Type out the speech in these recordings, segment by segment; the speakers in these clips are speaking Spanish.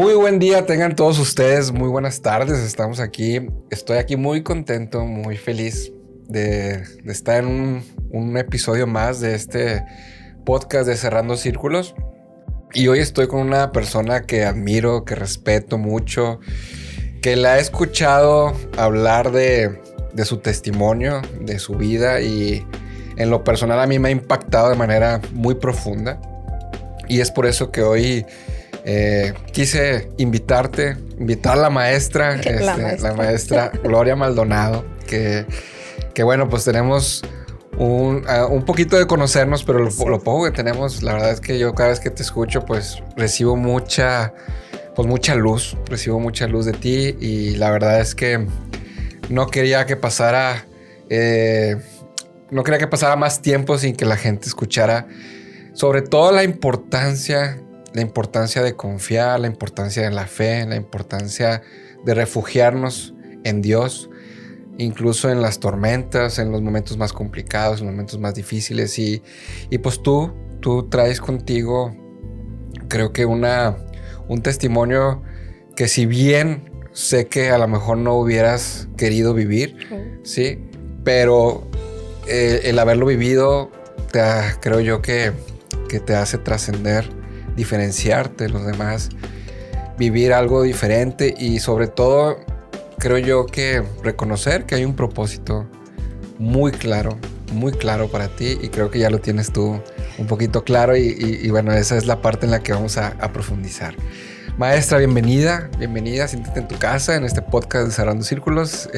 Muy buen día tengan todos ustedes, muy buenas tardes, estamos aquí, estoy aquí muy contento, muy feliz de estar en un episodio más de este podcast de Cerrando Círculos. Y hoy estoy con una persona que admiro, que respeto mucho, que la he escuchado hablar de su testimonio, de su vida, y en lo personal a mí me ha impactado de manera muy profunda. Y es por eso que hoy quise invitar a la maestra, la maestra Gloria Maldonado, que bueno, pues tenemos un poquito de conocernos, pero lo poco que tenemos, la verdad es que yo cada vez que te escucho, pues recibo mucha luz, de ti, y la verdad es que no quería que pasara más tiempo sin que la gente escuchara sobre todo la importancia de confiar, la importancia de la fe, la importancia de refugiarnos en Dios, incluso en las tormentas, en los momentos más complicados, en los momentos más difíciles. Y pues tú traes contigo, creo que un testimonio que, si bien sé que a lo mejor no hubieras querido vivir, ¿sí? Pero el haberlo vivido, creo yo que te hace trascender, diferenciarte de los demás, vivir algo diferente y sobre todo creo yo que reconocer que hay un propósito muy claro para ti, y creo que ya lo tienes tú un poquito claro y bueno, esa es la parte en la que vamos a profundizar. Maestra, bienvenida, siéntate en tu casa en este podcast de Cerrando Círculos.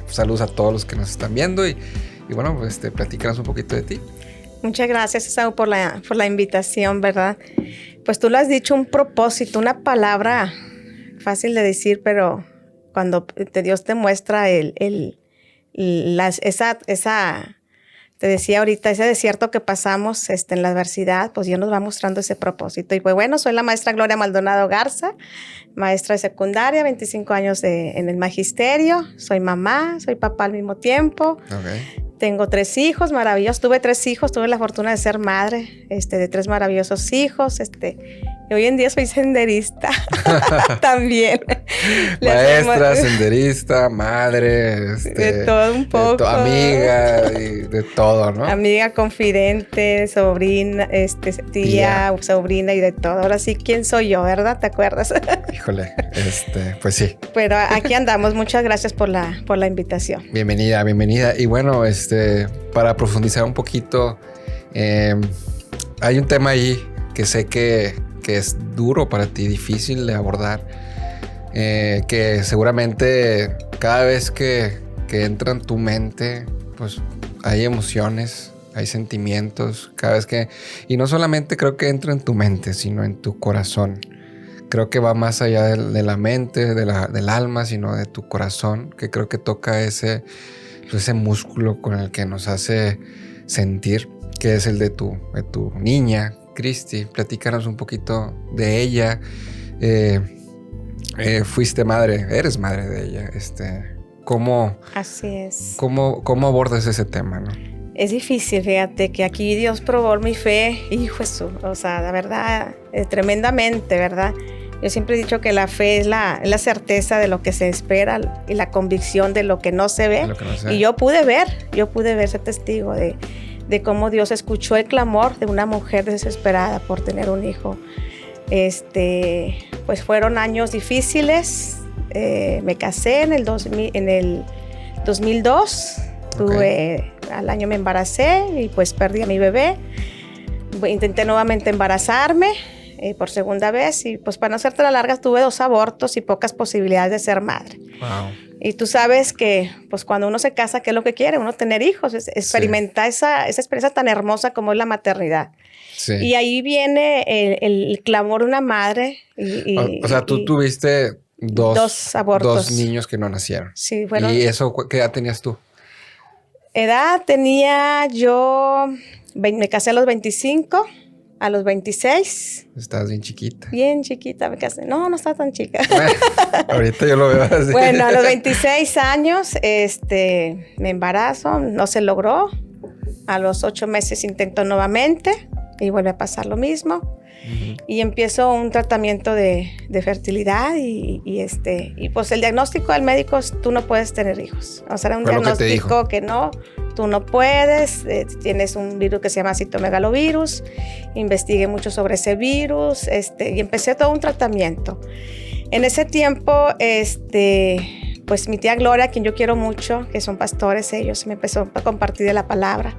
Saludos a todos los que nos están viendo y bueno, pues platícanos un poquito de ti. Muchas gracias, Esaú, por la invitación, ¿verdad? Pues tú lo has dicho, un propósito, una palabra fácil de decir, pero cuando Dios te muestra te decía ahorita, ese desierto que pasamos en la adversidad, pues Dios nos va mostrando ese propósito. Y pues bueno, soy la maestra Gloria Maldonado Garza, maestra de secundaria, 25 años en el magisterio, soy mamá, soy papá al mismo tiempo. Okay. Tengo 3 hijos maravillosos, tuve la fortuna de ser madre de 3 maravillosos hijos, y hoy en día soy senderista también. Maestra, senderista, madre, de todo un poco. Amiga, de todo, ¿no? Amiga, confidente, sobrina, tía, sobrina y de todo. Ahora sí, ¿quién soy yo, verdad? ¿Te acuerdas? Híjole, pues sí. Pero aquí andamos, muchas gracias por la invitación. Bienvenida. Y bueno, para profundizar un poquito, hay un tema ahí que sé que es duro para ti, difícil de abordar, que seguramente cada vez que entra en tu mente, pues hay emociones, hay sentimientos, y no solamente creo que entra en tu mente, sino en tu corazón. Creo que va más allá de la mente, del alma, sino de tu corazón, que creo que toca ese músculo con el que nos hace sentir, que es el de tu niña, Cristi. Platícanos un poquito de ella. Fuiste madre, eres madre de ella. ¿Cómo? Así es. ¿Cómo abordas ese tema, no? Es difícil, fíjate, que aquí Dios probó mi fe, hijo Jesús, o sea, la verdad, tremendamente, ¿verdad? Yo siempre he dicho que la fe es la certeza de lo que se espera y la convicción de lo que no se ve. Y yo pude ver, ser testigo de cómo Dios escuchó el clamor de una mujer desesperada por tener un hijo. Pues fueron años difíciles. Me casé en el 2002. Okay. Al año me embaracé y pues perdí a mi bebé. Intenté nuevamente embarazarme por segunda vez y pues, para no hacerte la larga, tuve 2 abortos y pocas posibilidades de ser madre. Wow. Y tú sabes que pues cuando uno se casa, ¿qué es lo que quiere? Uno tener hijos, experimentar esa experiencia tan hermosa como es la maternidad. Sí. Y ahí viene el clamor de una madre. O sea, tú tuviste 2 abortos. 2 niños que no nacieron. Sí, bueno. ¿Y eso qué edad tenías tú? Edad tenía yo, me casé a los 25, a los 26. Estabas bien chiquita. Bien chiquita me casé. No estaba tan chica. Bueno, ahorita yo lo veo así. Bueno, a los 26 años me embarazo, no se logró. A los 8 meses intento nuevamente. y vuelve a pasar lo mismo. Y empiezo un tratamiento de fertilidad y pues el diagnóstico del médico es tú no puedes tener hijos. O sea, era un diagnóstico que no, tú no puedes, tienes un virus que se llama citomegalovirus. Investigué mucho sobre ese virus y empecé todo un tratamiento. En ese tiempo, pues mi tía Gloria, a quien yo quiero mucho, que son pastores ellos, me empezó a compartir de la palabra.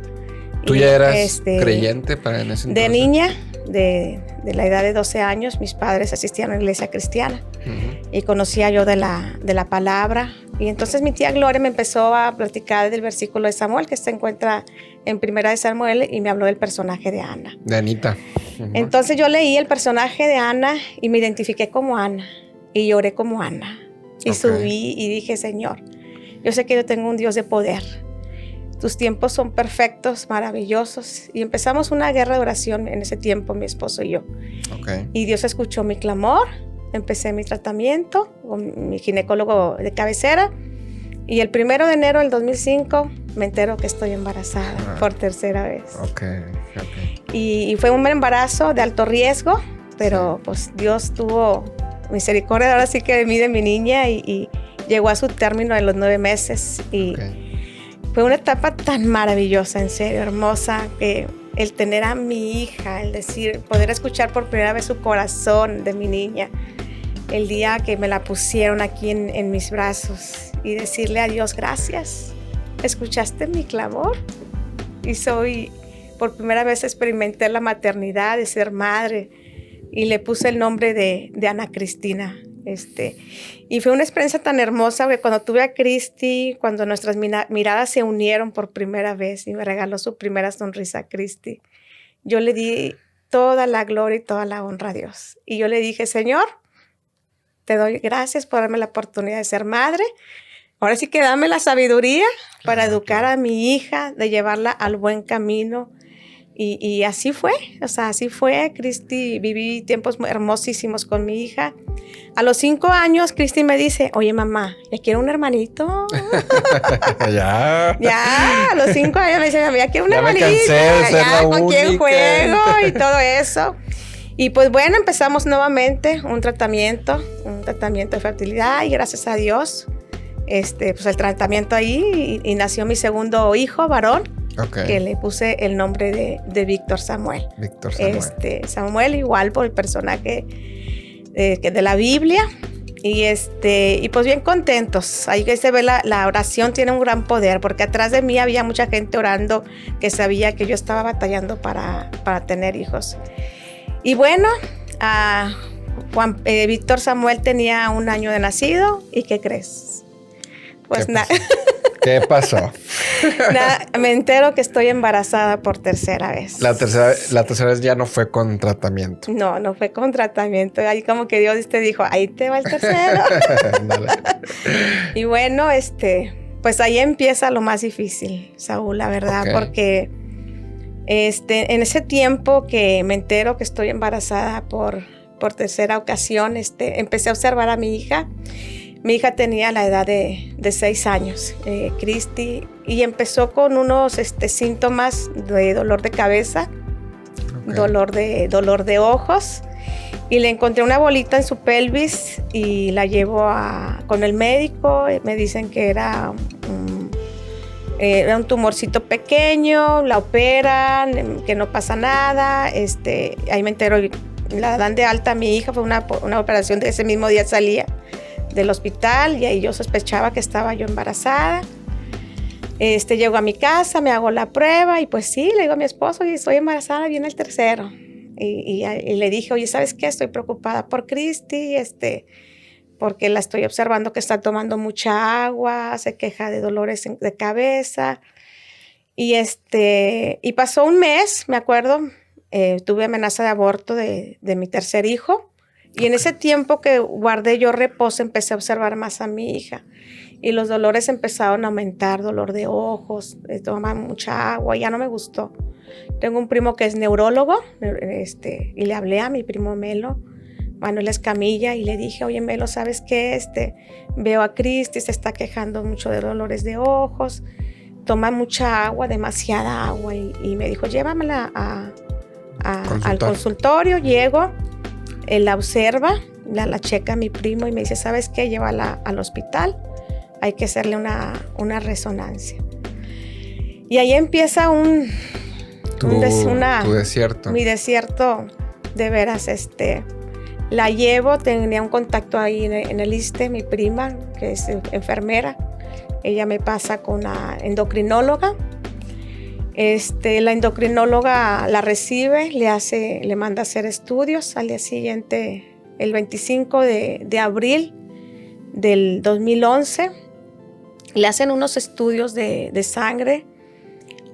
¿Tú ya eras creyente para en ese entonces? De niña, de la edad de 12 años, mis padres asistían a una iglesia cristiana y conocía yo de la palabra. Y entonces mi tía Gloria me empezó a platicar del versículo de Samuel que se encuentra en Primera de Samuel y me habló del personaje de Ana. De Anita. Entonces yo leí el personaje de Ana y me identifiqué como Ana y lloré como Ana. Y subí y dije, Señor, yo sé que yo tengo un Dios de poder. Tus tiempos son perfectos, maravillosos. Y empezamos una guerra de oración en ese tiempo, mi esposo y yo. Y Dios escuchó mi clamor. Empecé mi tratamiento con mi ginecólogo de cabecera. Y el 1 de enero del 2005 me entero que estoy embarazada por tercera vez. Y fue un embarazo de alto riesgo, pero pues Dios tuvo misericordia ahora sí que de mí, de mi niña, y llegó a su término en los 9 meses. Y fue una etapa tan maravillosa, en serio, hermosa, que el tener a mi hija, el decir, poder escuchar por primera vez su corazón de mi niña, el día que me la pusieron aquí en mis brazos y decirle a Dios, gracias, escuchaste mi clamor. Y por primera vez experimenté la maternidad, de ser madre, y le puse el nombre de Ana Cristina. Y fue una experiencia tan hermosa que cuando tuve a Cristi, cuando nuestras miradas se unieron por primera vez y me regaló su primera sonrisa a Cristi, yo le di toda la gloria y toda la honra a Dios. Y yo le dije, Señor, te doy gracias por darme la oportunidad de ser madre. Ahora sí que dame la sabiduría para educar a mi hija, de llevarla al buen camino. Y así fue, así fue. Cristi, viví tiempos hermosísimos con mi hija. A los 5 años, Cristi me dice, oye, mamá, ¿ya quiero un hermanito? Ya, a los 5 años me dice, ya quiero un hermanito. Me cansé de ser la ¿con única? quién juego? Y todo eso. Y pues bueno, empezamos nuevamente un tratamiento de fertilidad y gracias a Dios, pues el tratamiento ahí y nació mi segundo hijo, varón. Que le puse el nombre de Víctor Samuel. Víctor Samuel. Samuel igual por el personaje de la Biblia. Y pues bien contentos. Ahí que se ve la oración tiene un gran poder, porque atrás de mí había mucha gente orando que sabía que yo estaba batallando para tener hijos. Y bueno, Víctor Samuel tenía 1 año de nacido. ¿Y qué crees? Pues nada. ¿Qué pasó? Me entero que estoy embarazada por tercera vez. La tercera vez ya no fue con tratamiento. No fue con tratamiento. Ahí como que Dios te dijo, ahí te va el tercero. Y bueno, pues ahí empieza lo más difícil, Saúl, la verdad, porque en ese tiempo que me entero que estoy embarazada por tercera ocasión, empecé a observar a mi hija. Mi hija tenía la edad de 6 años, Cristi, y empezó con unos síntomas de dolor de cabeza, dolor de ojos, y le encontré una bolita en su pelvis y la llevo con el médico. Me dicen que era un tumorcito pequeño, la operan, que no pasa nada. Ahí me entero, la dan de alta a mi hija, fue una operación de ese mismo día salía del hospital y ahí yo sospechaba que estaba yo embarazada. Llego a mi casa, me hago la prueba y pues sí, le digo a mi esposo, oye, estoy embarazada, viene el tercero. Y le dije, oye, ¿sabes qué? Estoy preocupada por Cristi, porque la estoy observando que está tomando mucha agua, se queja de dolores de cabeza. Y pasó un mes, me acuerdo, tuve amenaza de aborto de mi tercer hijo. Y en ese tiempo que guardé yo reposo, empecé a observar más a mi hija. Y los dolores empezaron a aumentar, dolor de ojos, tomaba mucha agua, ya no me gustó. Tengo un primo que es neurólogo, y le hablé a mi primo Melo, Manuel Escamilla, y le dije, oye Melo, ¿sabes qué? Veo a Cristi, se está quejando mucho de dolores de ojos, toma mucha agua, demasiada agua. Y me dijo, llévamela al consultorio, llego, él la observa, la checa mi primo y me dice, ¿sabes qué? Llévala al hospital, hay que hacerle una resonancia. Y ahí empieza tu desierto. Mi desierto, de veras, la llevo, tenía un contacto ahí en el ISSSTE, mi prima, que es enfermera. Ella me pasa con la endocrinóloga. La endocrinóloga la recibe, le manda a hacer estudios. Al día siguiente, el 25 de abril del 2011, le hacen unos estudios de sangre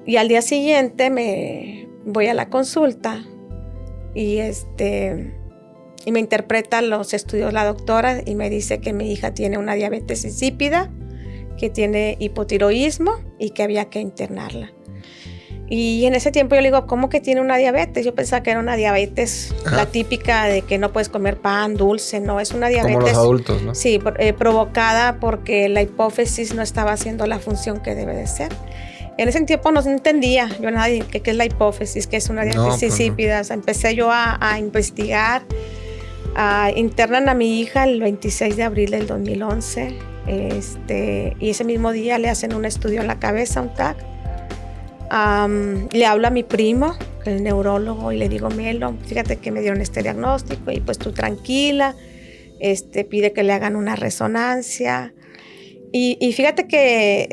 y al día siguiente me voy a la consulta y me interpreta los estudios la doctora y me dice que mi hija tiene una diabetes insípida, que tiene hipotiroidismo y que había que internarla. Y en ese tiempo yo le digo, ¿cómo que tiene una diabetes? Yo pensaba que era una diabetes, la típica de que no puedes comer pan, dulce, no, es una diabetes. Como los adultos, ¿no? Sí, provocada porque la hipófisis no estaba haciendo la función que debe de ser. En ese tiempo no entendía yo nada de qué es la hipófisis, qué es una diabetes insípida. O sea, empecé yo a investigar. Internan a mi hija el 26 de abril del 2011 y ese mismo día le hacen un estudio en la cabeza, un TAC. Le hablo a mi primo, que es el neurólogo, y le digo, Melo, fíjate que me dieron este diagnóstico y pues tú tranquila, pide que le hagan una resonancia y fíjate que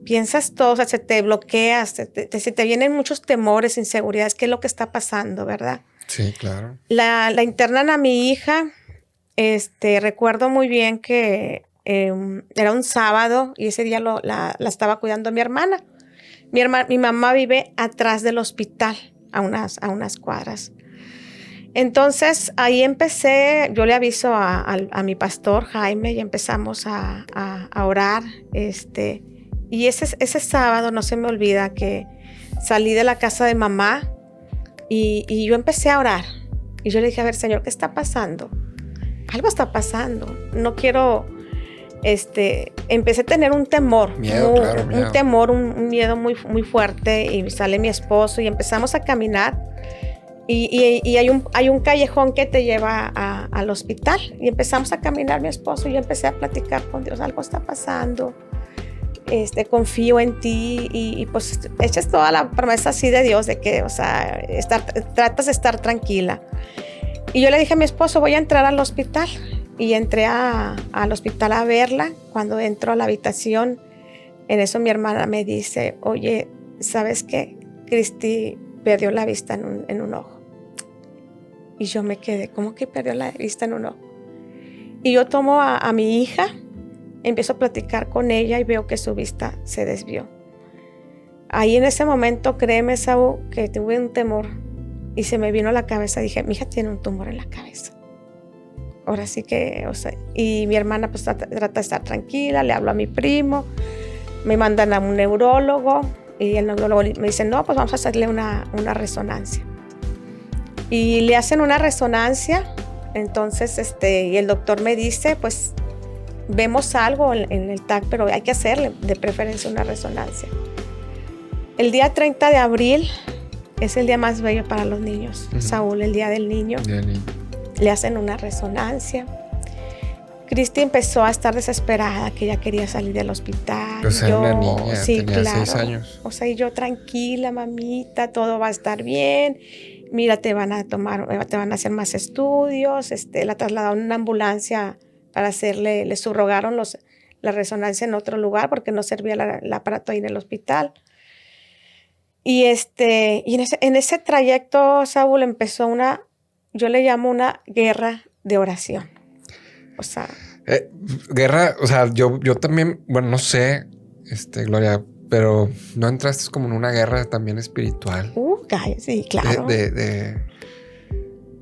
piensas todo, o sea, se te bloqueas, se te vienen muchos temores, inseguridades, qué es lo que está pasando, ¿verdad? Sí, claro. La internan a mi hija, recuerdo muy bien que era un sábado y ese día la estaba cuidando mi hermana. Mi mamá vive atrás del hospital, a unas cuadras. Entonces, ahí empecé, yo le aviso a mi pastor Jaime y empezamos a orar. Y ese sábado no se me olvida que salí de la casa de mamá y yo empecé a orar. Y yo le dije, a ver, Señor, ¿qué está pasando? Algo está pasando. No quiero... empecé a tener un temor, miedo. Un temor, un miedo muy, muy fuerte y sale mi esposo y empezamos a caminar y hay un callejón que te lleva al hospital y empezamos a caminar mi esposo y yo empecé a platicar con Dios, algo está pasando, confío en ti y pues echas toda la promesa así de Dios de que, o sea, tratas de estar tranquila. Y yo le dije a mi esposo, voy a entrar al hospital. Y entré al hospital a verla. Cuando entro a la habitación, en eso mi hermana me dice, oye, ¿sabes qué? Cristi perdió la vista en un ojo. Y yo me quedé, ¿cómo que perdió la vista en un ojo? Y yo tomo a mi hija, empiezo a platicar con ella y veo que su vista se desvió. Ahí en ese momento, créeme, Saúl, que tuve un temor y se me vino a la cabeza. Dije, mi hija tiene un tumor en la cabeza. Ahora sí que, o sea, y mi hermana pues trata de estar tranquila, le hablo a mi primo, me mandan a un neurólogo y el neurólogo me dice, no, pues vamos a hacerle una resonancia. Y le hacen una resonancia, entonces, y el doctor me dice, pues vemos algo en el TAC, pero hay que hacerle de preferencia una resonancia. El día 30 de abril es el día más bello para los niños, Saúl, el Día del Niño. Le hacen una resonancia. Cristi empezó a estar desesperada, que ella quería salir del hospital. O sea, una niña, sí, tenía claro. 6 años. O sea, y yo tranquila, mamita, todo va a estar bien. Mira, te van a hacer más estudios. La trasladaron en una ambulancia para le subrogaron la resonancia en otro lugar porque no servía el aparato ahí en el hospital. Y en ese trayecto, Saúl, empezó yo le llamo una guerra de oración. O sea... guerra, o sea, yo también, bueno, no sé, Gloria, pero ¿no entraste como en una guerra también espiritual? Sí, claro.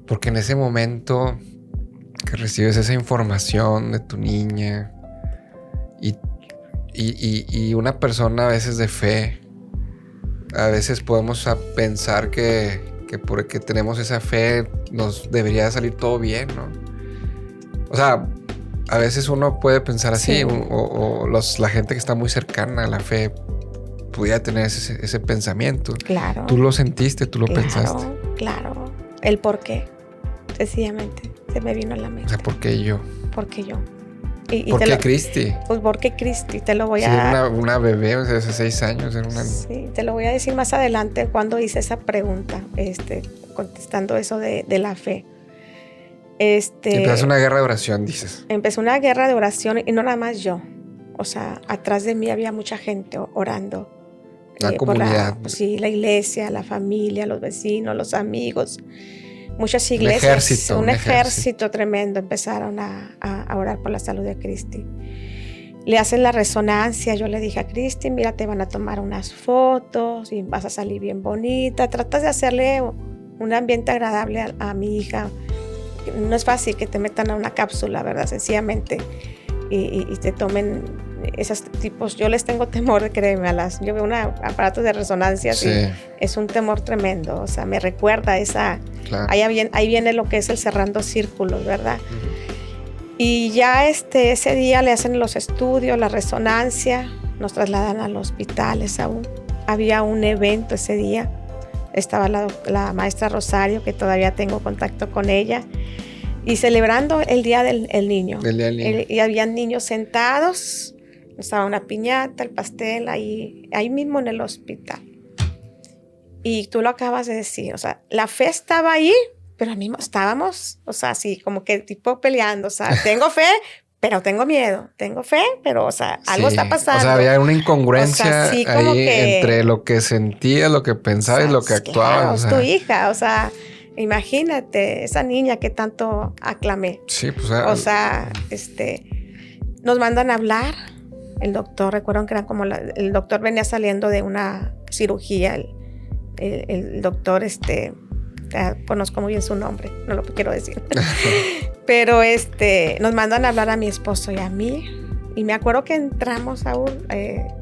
Porque en ese momento que recibes esa información de tu niña y una persona a veces de fe, a veces podemos pensar que porque tenemos esa fe nos debería salir todo bien, ¿no? O sea, a veces uno puede pensar así, sí. o la gente que está muy cercana a la fe pudiera tener ese pensamiento. Claro. Tú lo sentiste, tú lo pensaste. Claro. El por qué, sencillamente, se me vino a la mente. O sea, ¿por qué yo? ¿Por qué yo? ¿Por qué Cristi? Pues ¿por qué Cristi? Te lo voy a... Era una bebé, o sea, hace 6 años. Era una... Sí, te lo voy a decir más adelante cuando hice esa pregunta, contestando eso de la fe. Empezaste una guerra de oración, dices. Empezó una guerra de oración y no nada más yo. O sea, atrás de mí había mucha gente orando. La comunidad. La iglesia, la familia, los vecinos, los amigos. Muchas iglesias. Un ejército tremendo empezaron a orar por la salud de Cristi. Le hacen la resonancia. Yo le dije a Cristi, mira, te van a tomar unas fotos y vas a salir bien bonita. Tratas de hacerle un ambiente agradable a mi hija. No es fácil que te metan a una cápsula, ¿verdad? Sencillamente. Y te tomen esos tipos. Yo les tengo temor, créeme, yo veo un aparato de resonancia, sí. Y es un temor tremendo. O sea, me recuerda esa... Claro. Ahí viene lo que es el cerrando círculos, ¿verdad? Uh-huh. Y ya ese día le hacen los estudios, la resonancia, nos trasladan al hospital. Había un evento ese día. Estaba la maestra Rosario, que todavía tengo contacto con ella, y celebrando el Día del Niño. Y había niños sentados, estaba una piñata, el pastel, ahí mismo en el hospital. Y tú lo acabas de decir, o sea, la fe estaba ahí, pero mismo estábamos, o sea, así como que tipo peleando, o sea, tengo fe, pero tengo miedo, tengo fe, pero, o sea, algo está pasando. O sea, había una incongruencia, o sea, sí, ahí que, entre lo que sentías, lo que pensabas, o sea, y lo que actuabas. Claro, o sea, tu hija, o sea, imagínate, esa niña que tanto aclamé. Sí, pues. O sea, nos mandan a hablar. El doctor, recuerdo que era como el doctor venía saliendo de una cirugía. El doctor, conozco muy bien su nombre, no lo quiero decir. Pero nos mandan a hablar a mi esposo y a mí. Y me acuerdo que entramos aún,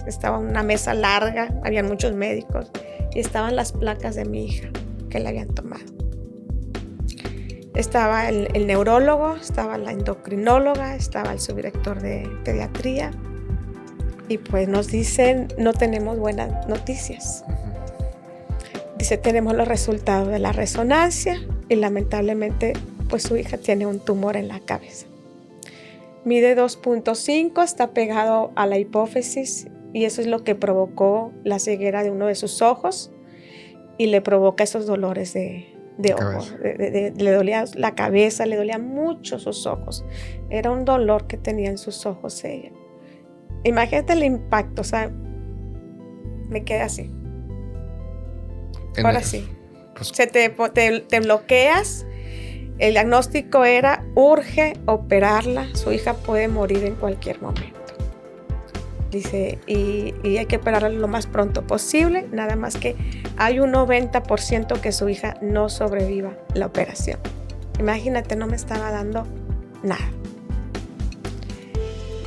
estaba una mesa larga, habían muchos médicos y estaban las placas de mi hija que le habían tomado. Estaba el neurólogo, estaba la endocrinóloga, estaba el subdirector de pediatría. Y pues nos dicen, no tenemos buenas noticias. Dice, tenemos los resultados de la resonancia y lamentablemente pues su hija tiene un tumor en la cabeza. Mide 2.5, está pegado a la hipófisis y eso es lo que provocó la ceguera de uno de sus ojos y le provoca esos dolores de ojos. Le dolía la cabeza, le dolía mucho sus ojos. Era un dolor que tenía en sus ojos ella. Imagínate el impacto, o sea, me quedé así. Ahora sí. Pues, te bloqueas. El diagnóstico era, urge operarla, su hija puede morir en cualquier momento. Dice, y hay que operarla lo más pronto posible, nada más que hay un 90% que su hija no sobreviva la operación. Imagínate, no me estaba dando nada.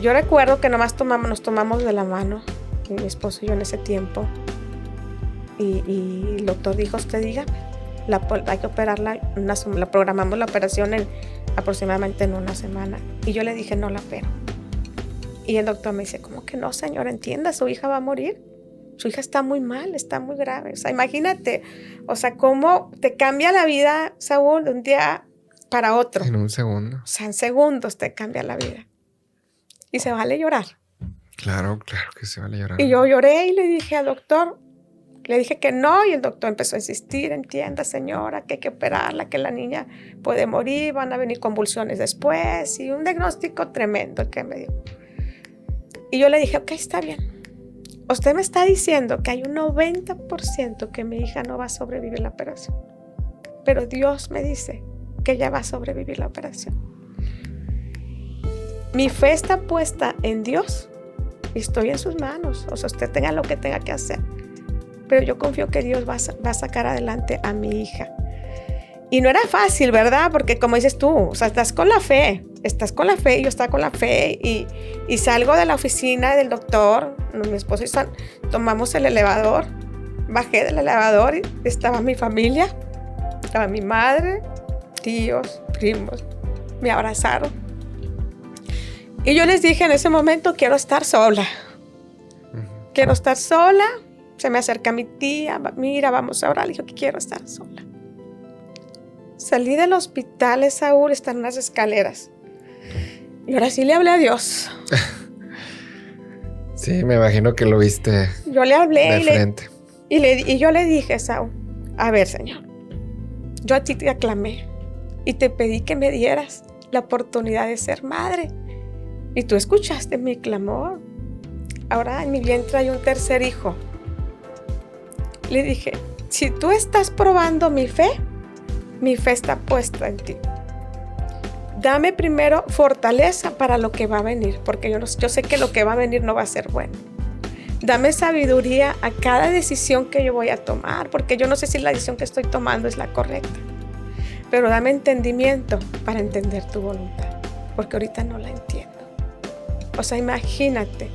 Yo recuerdo que nomás nos tomamos de la mano, mi esposo y yo en ese tiempo, y el doctor dijo, usted dígame, hay que operarla, la programamos la operación aproximadamente en una semana. Y yo le dije, no la opero. Y el doctor me dice, ¿cómo que no, señora? Entienda, su hija va a morir. Su hija está muy mal, está muy grave. O sea, imagínate, o sea, cómo te cambia la vida, Saúl, de un día para otro. En un segundo. O sea, en segundos te cambia la vida. Y se vale llorar. Claro que se vale llorar. Y yo lloré y le dije al doctor, le dije que no, y el doctor empezó a insistir, entienda, señora, que hay que operarla, que la niña puede morir, van a venir convulsiones después, y un diagnóstico tremendo que me dio. Y yo le dije, ok, está bien. Usted me está diciendo que hay un 90% que mi hija no va a sobrevivir la operación. Pero Dios me dice que ella va a sobrevivir la operación. Mi fe está puesta en Dios y estoy en sus manos. O sea, usted tenga lo que tenga que hacer. Pero yo confío que Dios va a sacar adelante a mi hija. Y no era fácil, ¿verdad? Porque como dices tú, o sea, estás con la fe, y yo estaba con la fe, y salgo de la oficina del doctor, mi esposo y yo tomamos el elevador, bajé del elevador y estaba mi familia, estaba mi madre, tíos, primos, me abrazaron. Y yo les dije en ese momento, quiero estar sola. Quiero estar sola, Se me acerca mi tía, mira, vamos a orar. Le digo que quiero estar sola. Salí del hospital, Saúl, están unas escaleras. Y ahora sí le hablé a Dios. Sí, me imagino que lo viste. Yo le hablé de frente. Y yo le dije, Saúl, a ver, Señor, yo a ti te aclamé y te pedí que me dieras la oportunidad de ser madre. Y tú escuchaste mi clamor. Ahora en mi vientre hay un tercer hijo. Le dije, si tú estás probando mi fe está puesta en ti. Dame primero fortaleza para lo que va a venir, porque yo sé que lo que va a venir no va a ser bueno. Dame sabiduría a cada decisión que yo voy a tomar, porque yo no sé si la decisión que estoy tomando es la correcta. Pero dame entendimiento para entender tu voluntad, porque ahorita no la entiendo. O sea, imagínate.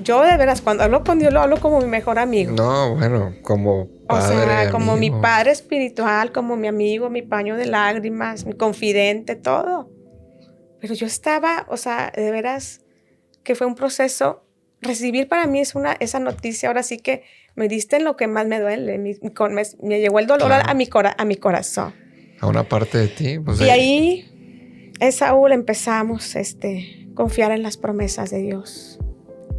Yo de veras, cuando hablo con Dios, lo hablo como mi mejor amigo. No, bueno, como padre, o sea, como amigo. mi padre espiritual, como mi amigo, mi paño de lágrimas, mi confidente, todo. Pero yo estaba, o sea, de veras que fue un proceso. Recibir para mí esa noticia, ahora sí que me diste en lo que más me duele. Me llegó el dolor claro. a mi corazón. A una parte de ti. Pues y ahí, Saúl, empezamos confiar en las promesas de Dios.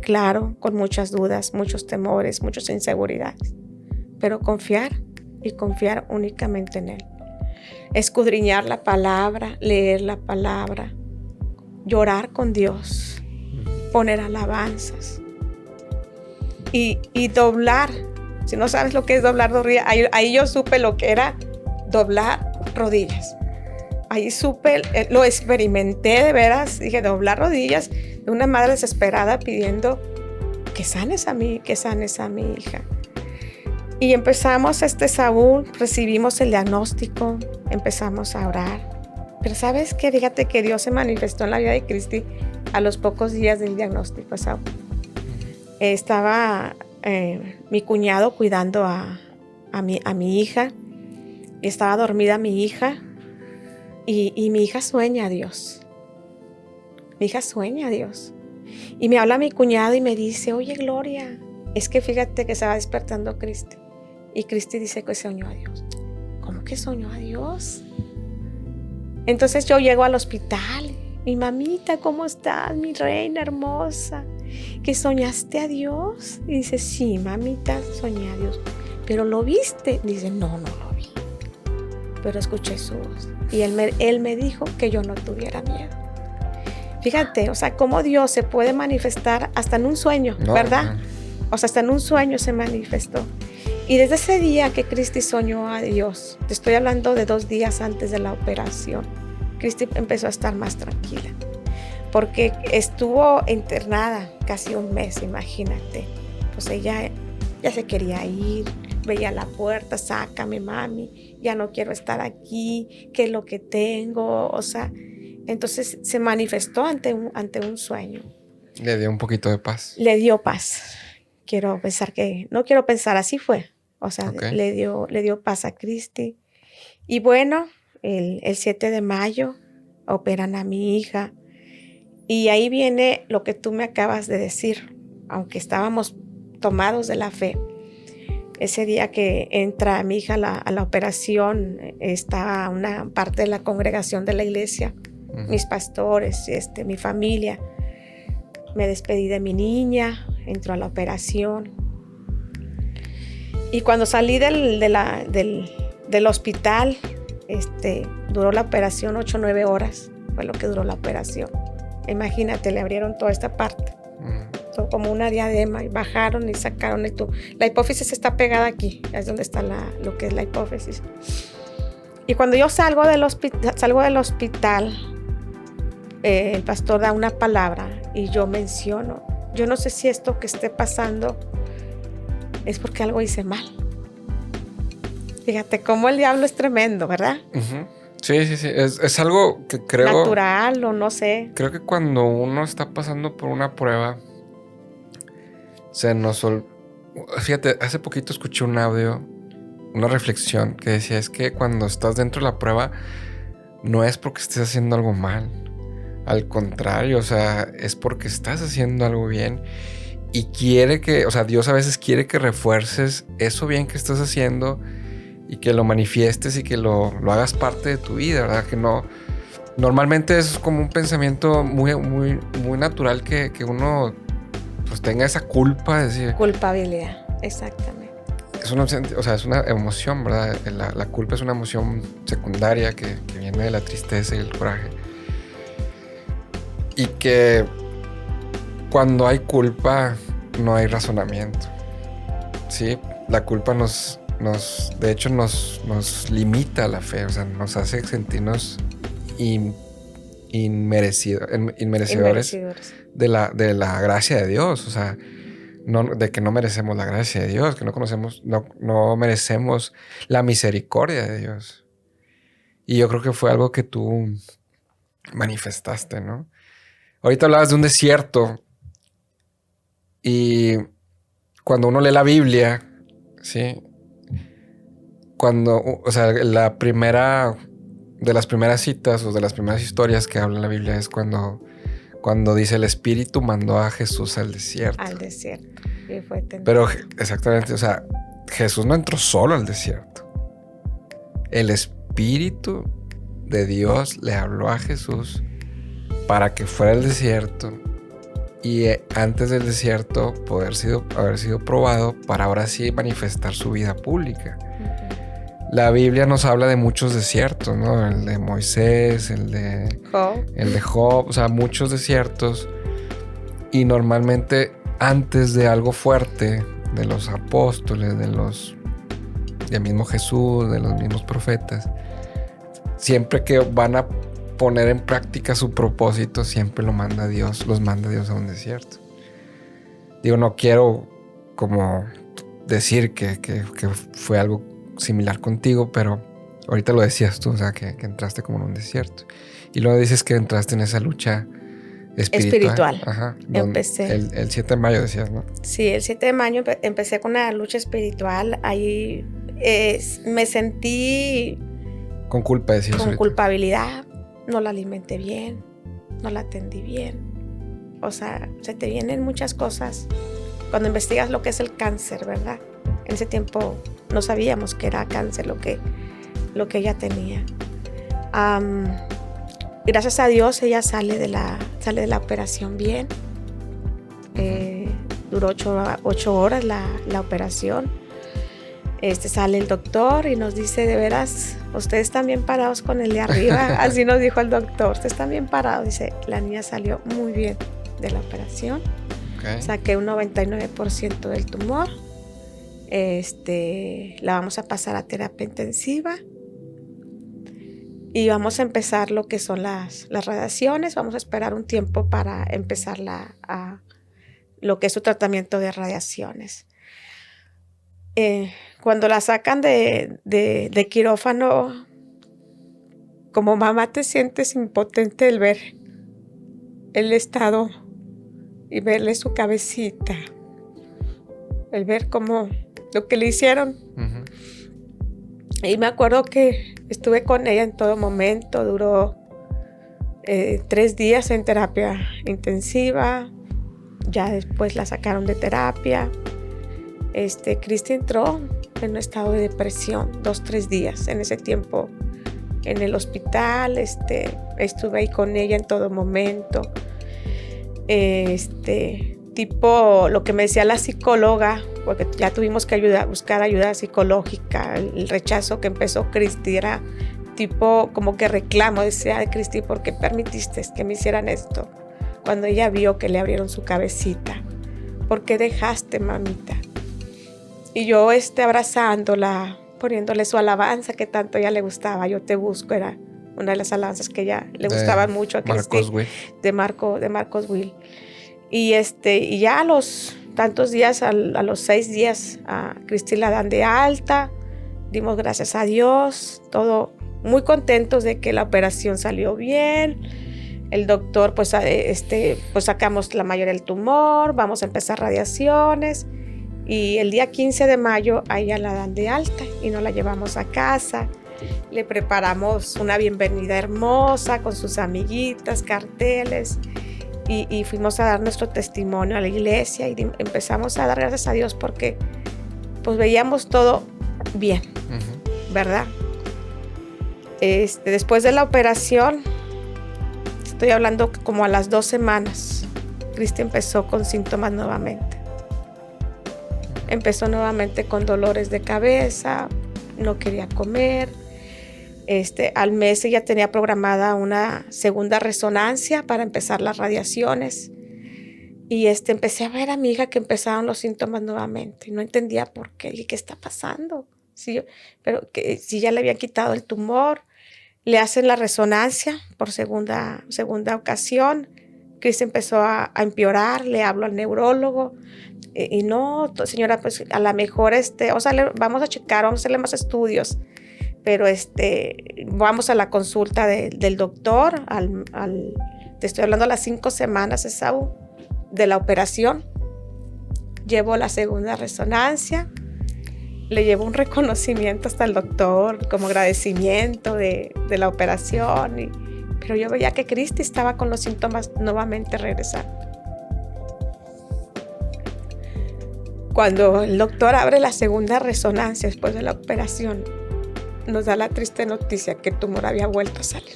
Claro, con muchas dudas, muchos temores, muchas inseguridades. Pero confiar y confiar únicamente en Él. Escudriñar la palabra, leer la palabra, llorar con Dios, poner alabanzas y doblar. Si no sabes lo que es doblar rodillas, ahí yo supe lo que era doblar rodillas. Ahí supe, lo experimenté de veras. Dije, doblar rodillas de una madre desesperada pidiendo que sanes a mí, que sanes a mi hija. Y empezamos, Saúl, recibimos el diagnóstico, empezamos a orar. Pero ¿sabes qué? Fíjate que Dios se manifestó en la vida de Cristi a los pocos días del diagnóstico, Saúl. Estaba mi cuñado cuidando a mi hija y estaba dormida mi hija. Y mi hija sueña a Dios. Mi hija sueña a Dios. Y me habla mi cuñado y me dice, oye, Gloria, es que fíjate que se va despertando Cristi. Y Cristi dice que soñó a Dios. ¿Cómo que soñó a Dios? Entonces yo llego al hospital. Mi mamita, ¿cómo estás? Mi reina hermosa. ¿Que soñaste a Dios? Y dice, sí, mamita, soñé a Dios. ¿Pero lo viste? Dice, no lo vi. Pero escuché su voz. Y él me dijo que yo no tuviera miedo. Fíjate, o sea, cómo Dios se puede manifestar hasta en un sueño, ¿verdad? O sea, hasta en un sueño se manifestó. Y desde ese día que Cristi soñó a Dios, te estoy hablando de 2 días antes de la operación, Cristi empezó a estar más tranquila. Porque estuvo internada casi 1 mes, imagínate. Pues ella ya se quería ir. Veía la puerta, sácame, mami, ya no quiero estar aquí, ¿qué es lo que tengo? O sea, entonces se manifestó ante un sueño. Le dio un poquito de paz. Le dio paz. No quiero pensar, así fue. O sea, okay. le dio paz a Cristi. Y bueno, el 7 de mayo operan a mi hija. Y ahí viene lo que tú me acabas de decir, aunque estábamos tomados de la fe. Ese día que entra mi hija a la operación, estaba una parte de la congregación de la iglesia, mis pastores, mi familia. Me despedí de mi niña, entró a la operación. Y cuando salí del hospital, duró la operación 8 o 9 horas, fue lo que duró la operación. Imagínate, le abrieron toda esta parte. Como una diadema y bajaron y sacaron el tubo. La hipófisis está pegada aquí, es donde está lo que es la hipófisis. Y cuando yo salgo del hospital, el pastor da una palabra y yo menciono, yo no sé si esto que esté pasando es porque algo hice mal. Fíjate cómo el diablo es tremendo, ¿verdad? Uh-huh. Sí. Es algo que creo... natural o no sé. Creo que cuando uno está pasando por una prueba, fíjate, hace poquito escuché un audio, una reflexión que decía, es que cuando estás dentro de la prueba, no es porque estés haciendo algo mal. Al contrario, o sea, es porque estás haciendo algo bien. Y quiere que, o sea, Dios a veces quiere que refuerces eso bien que estás haciendo y que lo manifiestes y que lo hagas parte de tu vida, ¿verdad? Que no... Normalmente es como un pensamiento muy, muy, muy natural que uno pues tenga esa culpa de decir... Culpabilidad, exactamente. Es una, o sea, es una emoción, ¿verdad? La culpa es una emoción secundaria que viene de la tristeza y el coraje. Y que cuando hay culpa no hay razonamiento. ¿Sí? La culpa de hecho nos limita la fe, o sea, nos hace sentirnos inmerecedores de la gracia de Dios, o sea, de que no merecemos la gracia de Dios, que no merecemos la misericordia de Dios. Y yo creo que fue algo que tú manifestaste, ¿no? Ahorita hablabas de un desierto y cuando uno lee la Biblia, ¿sí? O sea, de las primeras citas o de las primeras historias que habla la Biblia es cuando dice el Espíritu mandó a Jesús al desierto. Al desierto. Y fue tentado. Pero exactamente, o sea, Jesús no entró solo al desierto. El Espíritu de Dios le habló a Jesús para que fuera al desierto y antes del desierto haber sido probado para ahora sí manifestar su vida pública. La Biblia nos habla de muchos desiertos, ¿no? El de Moisés, el de Job, o sea, muchos desiertos. Y normalmente antes de algo fuerte, de los apóstoles, del mismo Jesús, de los mismos profetas, siempre que van a poner en práctica su propósito, siempre los manda Dios a un desierto. Digo, no quiero como decir que fue algo similar contigo, pero ahorita lo decías tú, o sea, que entraste como en un desierto. Y luego dices que entraste en esa lucha espiritual. Ajá. Empecé. El 7 de mayo decías, ¿no? Sí, el 7 de mayo empecé con una lucha espiritual. Ahí me sentí... Con culpa, decías. Con ahorita. Culpabilidad. No la alimenté bien, no la atendí bien. O sea, se te vienen muchas cosas cuando investigas lo que es el cáncer, ¿verdad? En ese tiempo no sabíamos que era cáncer lo que ella tenía. Gracias a Dios ella sale de la operación bien. Duró 8 horas la operación. Sale el doctor y nos dice, de veras, ustedes están bien parados con el de arriba. Así nos dijo el doctor, ustedes están bien parados. Dice, la niña salió muy bien de la operación. Okay. Saqué un 99% del tumor. La vamos a pasar a terapia intensiva y vamos a empezar lo que son las radiaciones. Vamos a esperar un tiempo para empezar lo que es su tratamiento de radiaciones. Cuando la sacan de quirófano, como mamá te sientes impotente el ver el estado y verle su cabecita, el ver cómo lo que le hicieron. Uh-huh. Y me acuerdo que estuve con ella en todo momento. Duró 3 días en terapia intensiva. Ya después la sacaron de terapia. Cristi entró en un estado de depresión 2-3 días. En ese tiempo en el hospital, estuve ahí con ella en todo momento. Tipo lo que me decía la psicóloga, porque ya tuvimos que buscar ayuda psicológica. El rechazo que empezó Cristi era tipo como que reclamo. Decía, ay, Cristi, ¿por qué permitiste que me hicieran esto? Cuando ella vio que le abrieron su cabecita. ¿Por qué dejaste, mamita? Y yo abrazándola, poniéndole su alabanza que tanto a ella le gustaba. Yo te busco, era una de las alabanzas que ella le gustaban mucho a Cristi. De Marcos Will. Y ya a los tantos días, a los 6 días, a Cristi la dan de alta. Dimos gracias a Dios, todo muy contentos de que la operación salió bien. El doctor, pues sacamos la mayoría del tumor, vamos a empezar radiaciones. Y el día 15 de mayo a ella la dan de alta y nos la llevamos a casa. Le preparamos una bienvenida hermosa con sus amiguitas, carteles. y fuimos a dar nuestro testimonio a la iglesia y empezamos a dar gracias a Dios porque pues veíamos todo bien, ¿verdad? Después de la operación, estoy hablando como a las 2 semanas, Cristi empezó con síntomas nuevamente. Empezó nuevamente con dolores de cabeza, no quería comer. Al mes ella tenía programada una segunda resonancia para empezar las radiaciones. Y empecé a ver a mi hija que empezaron los síntomas nuevamente. Y no entendía por qué. ¿Y qué está pasando? Sí, pero que si ya le habían quitado el tumor, le hacen la resonancia por segunda ocasión. Cristi empezó a empeorar, le hablo al neurólogo. Y no, señora, pues a lo mejor vamos a checar, vamos a hacerle más estudios. Pero vamos a la consulta del doctor, te estoy hablando a las 5 semanas, Esaú, de la operación. Llevo la segunda resonancia, le llevo un reconocimiento hasta el doctor como agradecimiento de la operación. Pero yo veía que Cristi estaba con los síntomas nuevamente regresando. Cuando el doctor abre la segunda resonancia después de la operación, nos da la triste noticia que el tumor había vuelto a salir.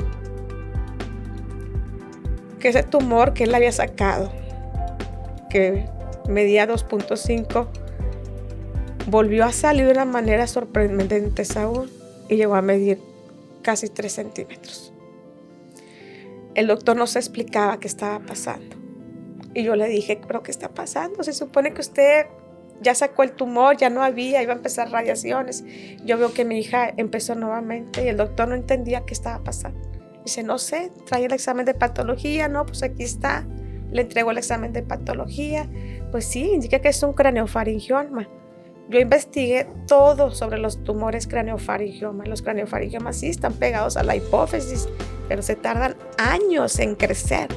Que ese tumor que él había sacado, que medía 2.5, volvió a salir de una manera sorprendente, Saúl, y llegó a medir casi 3 centímetros. El doctor no se explicaba qué estaba pasando. Y yo le dije, ¿pero qué está pasando? Se supone que usted ya sacó el tumor, ya no había, iba a empezar radiaciones. Yo veo que mi hija empezó nuevamente y el doctor no entendía qué estaba pasando. Dice, no sé, trae el examen de patología, no, pues aquí está. Le entrego el examen de patología. Pues sí, indica que es un craneofaringioma. Yo investigué todo sobre los tumores craneofaringiomas. Los craneofaringiomas sí están pegados a la hipófisis, pero se tardan años en crecer.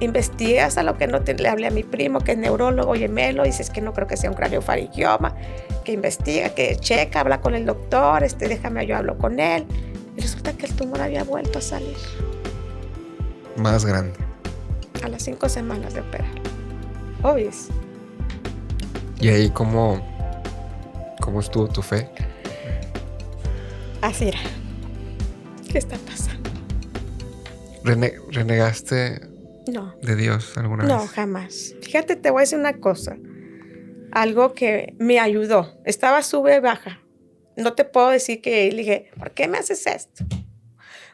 Investigué hasta lo que no le hablé a mi primo, que es neurólogo, gemelo, y dice, es que no creo que sea un craneofaringioma, que investiga, que checa, habla con el doctor, déjame, yo hablo con él. Y resulta que el tumor había vuelto a salir. Más grande. A las 5 semanas de operar. Obvio. ¿Y ahí cómo estuvo tu fe? Así era. ¿Qué está pasando? ¿Renegaste no. de Dios alguna vez? No, jamás. Fíjate, te voy a decir una cosa. Algo que me ayudó. Estaba sube y baja. No te puedo decir que le dije, ¿por qué me haces esto?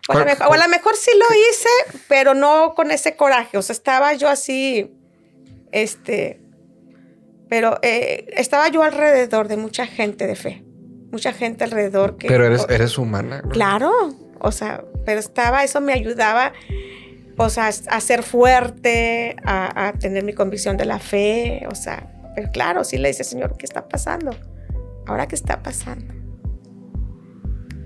O a lo mejor sí lo hice, pero no con ese coraje. O sea, estaba yo así, pero estaba yo alrededor de mucha gente de fe. Mucha gente alrededor que... Pero eres humana, ¿no? Claro. O sea, pero eso me ayudaba, o sea, a ser fuerte, a tener mi convicción de la fe. O sea, pero claro, sí le dice, Señor, ¿qué está pasando? ¿Ahora qué está pasando?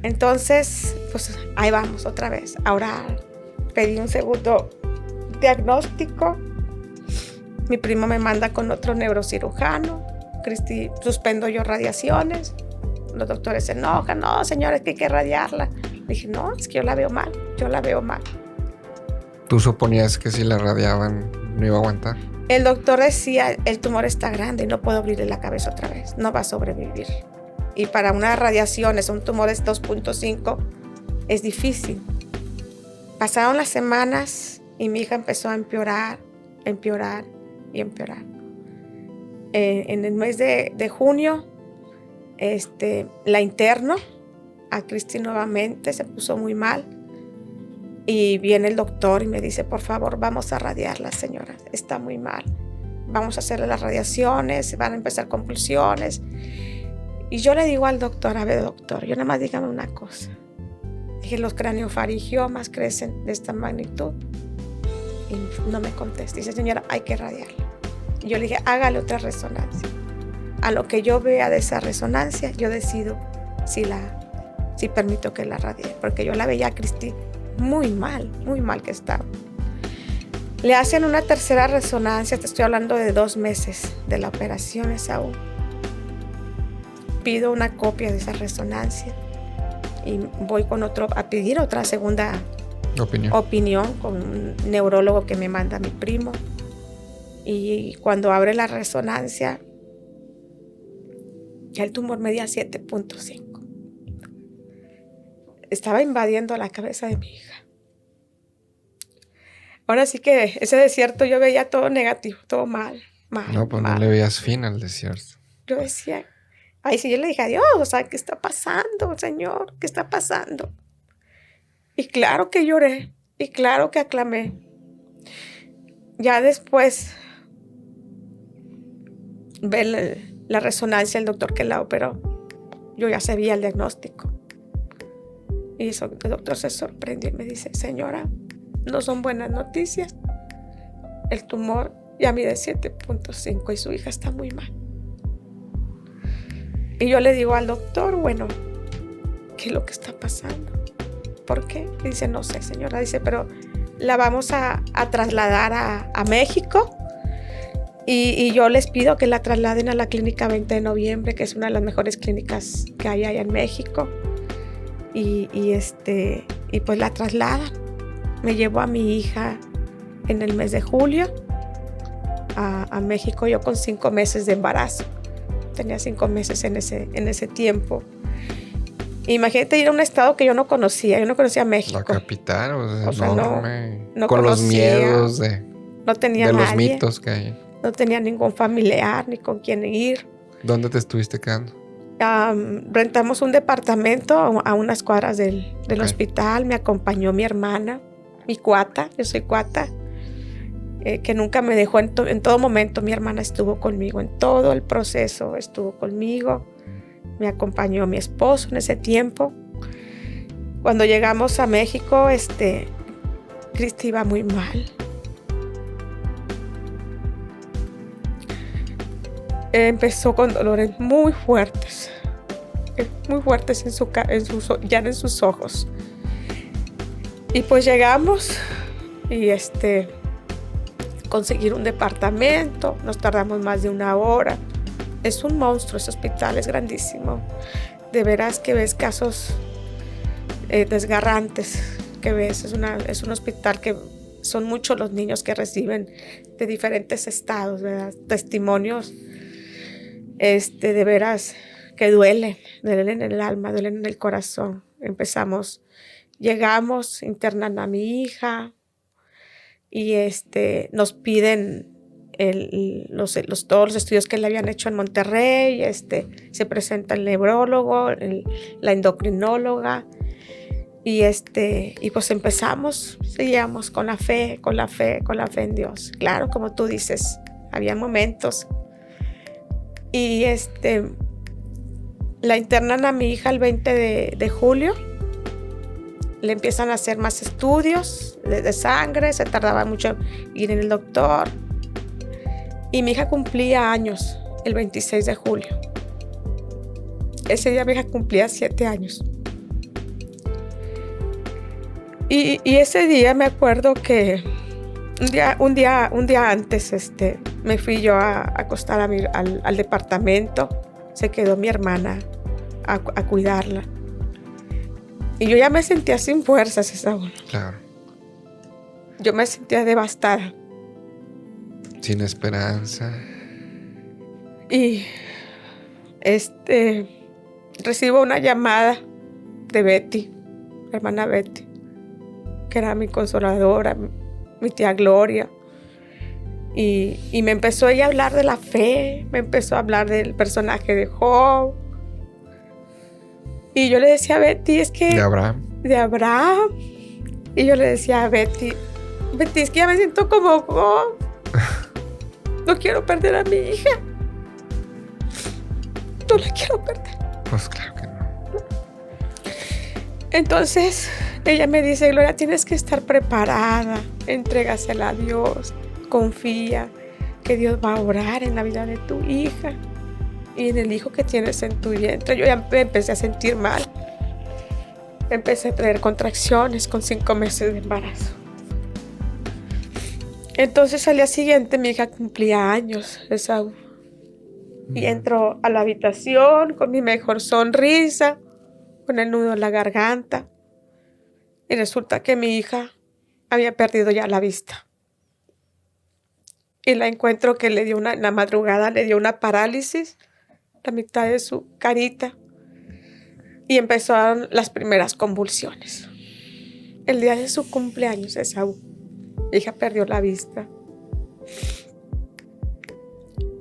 Entonces, pues ahí vamos otra vez a orar. Pedí un segundo diagnóstico. Mi primo me manda con otro neurocirujano. Cristi, suspendo yo radiaciones. Los doctores se enojan. No, señores, que hay que radiarla. Dije, no, es que yo la veo mal. ¿Tú suponías que si la radiaban no iba a aguantar? El doctor decía, el tumor está grande y no puedo abrirle la cabeza otra vez. No va a sobrevivir. Y para una radiación, un tumor de 2.5, es difícil. Pasaron las semanas y mi hija empezó a empeorar. En el mes de junio, la interno a Cristi nuevamente, se puso muy mal. Y viene el doctor y me dice, por favor, vamos a radiarla, señora. Está muy mal. Vamos a hacerle las radiaciones, van a empezar convulsiones. Y yo le digo al doctor, a ver, doctor, yo nada más dígame una cosa. Dije, los craneofaringiomas crecen de esta magnitud. Y no me contesta. Dice, señora, hay que radiarla. Y yo le dije, hágale otra resonancia. A lo que yo vea de esa resonancia, yo decido si permito que la radie. Porque yo la veía a Cristi muy mal que estaba. Le hacen una tercera resonancia, te estoy hablando de 2 meses de la operación, Esaú. Pido una copia de esa resonancia y voy a pedir otra segunda opinión con un neurólogo que me manda mi primo. Y cuando abre la resonancia, ya el tumor medía 7.5. Estaba invadiendo la cabeza de mi hija. Ahora sí que ese desierto yo veía todo negativo, todo mal. No, pues no le veías fin al desierto. Yo decía, ay, sí, yo le dije a Dios, o sea, ¿qué está pasando, Señor? ¿Qué está pasando? Y claro que lloré, y claro que aclamé. Ya después ve la resonancia del doctor que la operó. Yo ya sabía el diagnóstico. Y eso, el doctor se sorprendió y me dice, señora, no son buenas noticias. El tumor ya mide 7.5 y su hija está muy mal. Y yo le digo al doctor, bueno, ¿qué es lo que está pasando? ¿Por qué? Y dice, no sé, señora. Dice, pero la vamos a trasladar a México. Y yo les pido que la trasladen a la clínica 20 de noviembre, que es una de las mejores clínicas que hay allá en México. Y pues la trasladan. Me llevo a mi hija en el mes de julio a México, yo con 5 meses de embarazo. Tenía 5 meses en ese tiempo. Imagínate ir a un estado que yo no conocía México. La capital, o sea, enorme. No con conocía, los miedos no tenía de nadie, los mitos que hay. No tenía ningún familiar ni con quién ir. ¿Dónde te estuviste quedando? Rentamos un departamento a unas cuadras del hospital. Me acompañó mi hermana, mi cuata, yo soy cuata, que nunca me dejó en todo momento. Mi hermana estuvo conmigo en todo el proceso, estuvo conmigo. Me acompañó mi esposo en ese tiempo. Cuando llegamos a México, Cristi iba muy mal. Empezó con dolores muy fuertes ya en sus ojos. Y pues llegamos y conseguir un departamento, nos tardamos más de 1 hora. Es un monstruo, ese hospital es grandísimo. De veras que ves casos desgarrantes que ves. Es un hospital que son muchos los niños que reciben de diferentes estados, ¿verdad? Testimonios de veras que duelen en el alma, duelen en el corazón. Llegamos, internan a mi hija y nos piden todos los estudios que le habían hecho en Monterrey. Se presenta el neurólogo, la endocrinóloga y pues seguíamos con la fe en Dios. Claro, como tú dices, había momentos. Y la internan a mi hija el 20 de julio. Le empiezan a hacer más estudios de sangre. Se tardaba mucho ir en el doctor. Y mi hija cumplía años el 26 de julio. Ese día mi hija cumplía 7 años. Y ese día me acuerdo que un día antes me fui yo a acostar al departamento. Se quedó mi hermana a cuidarla. Y yo ya me sentía sin fuerzas esa hora. Claro. Yo me sentía devastada. Sin esperanza. Y recibo una llamada de Betty, mi hermana Betty, que era mi consoladora, mi tía Gloria. Y me empezó ella a hablar de la fe, me empezó a hablar del personaje de Job. Y yo le decía a Betty, es que... De Abraham. Y yo le decía a Betty, es que ya me siento como Job. No quiero perder a mi hija. No la quiero perder. Pues claro que no. Entonces ella me dice, Gloria, tienes que estar preparada. Entrégasela a Dios. Confía que Dios va a obrar en la vida de tu hija y en el hijo que tienes en tu vientre. Yo ya me empecé a sentir mal. Empecé a tener contracciones con 5 meses de embarazo. Entonces al día siguiente mi hija cumplía años, Esaú. Y entro a la habitación con mi mejor sonrisa, con el nudo en la garganta. Y resulta que mi hija había perdido ya la vista. Y la encuentro que en la madrugada le dio una parálisis, la mitad de su carita. Y empezaron las primeras convulsiones. El día de su cumpleaños, Esaú, mi hija perdió la vista.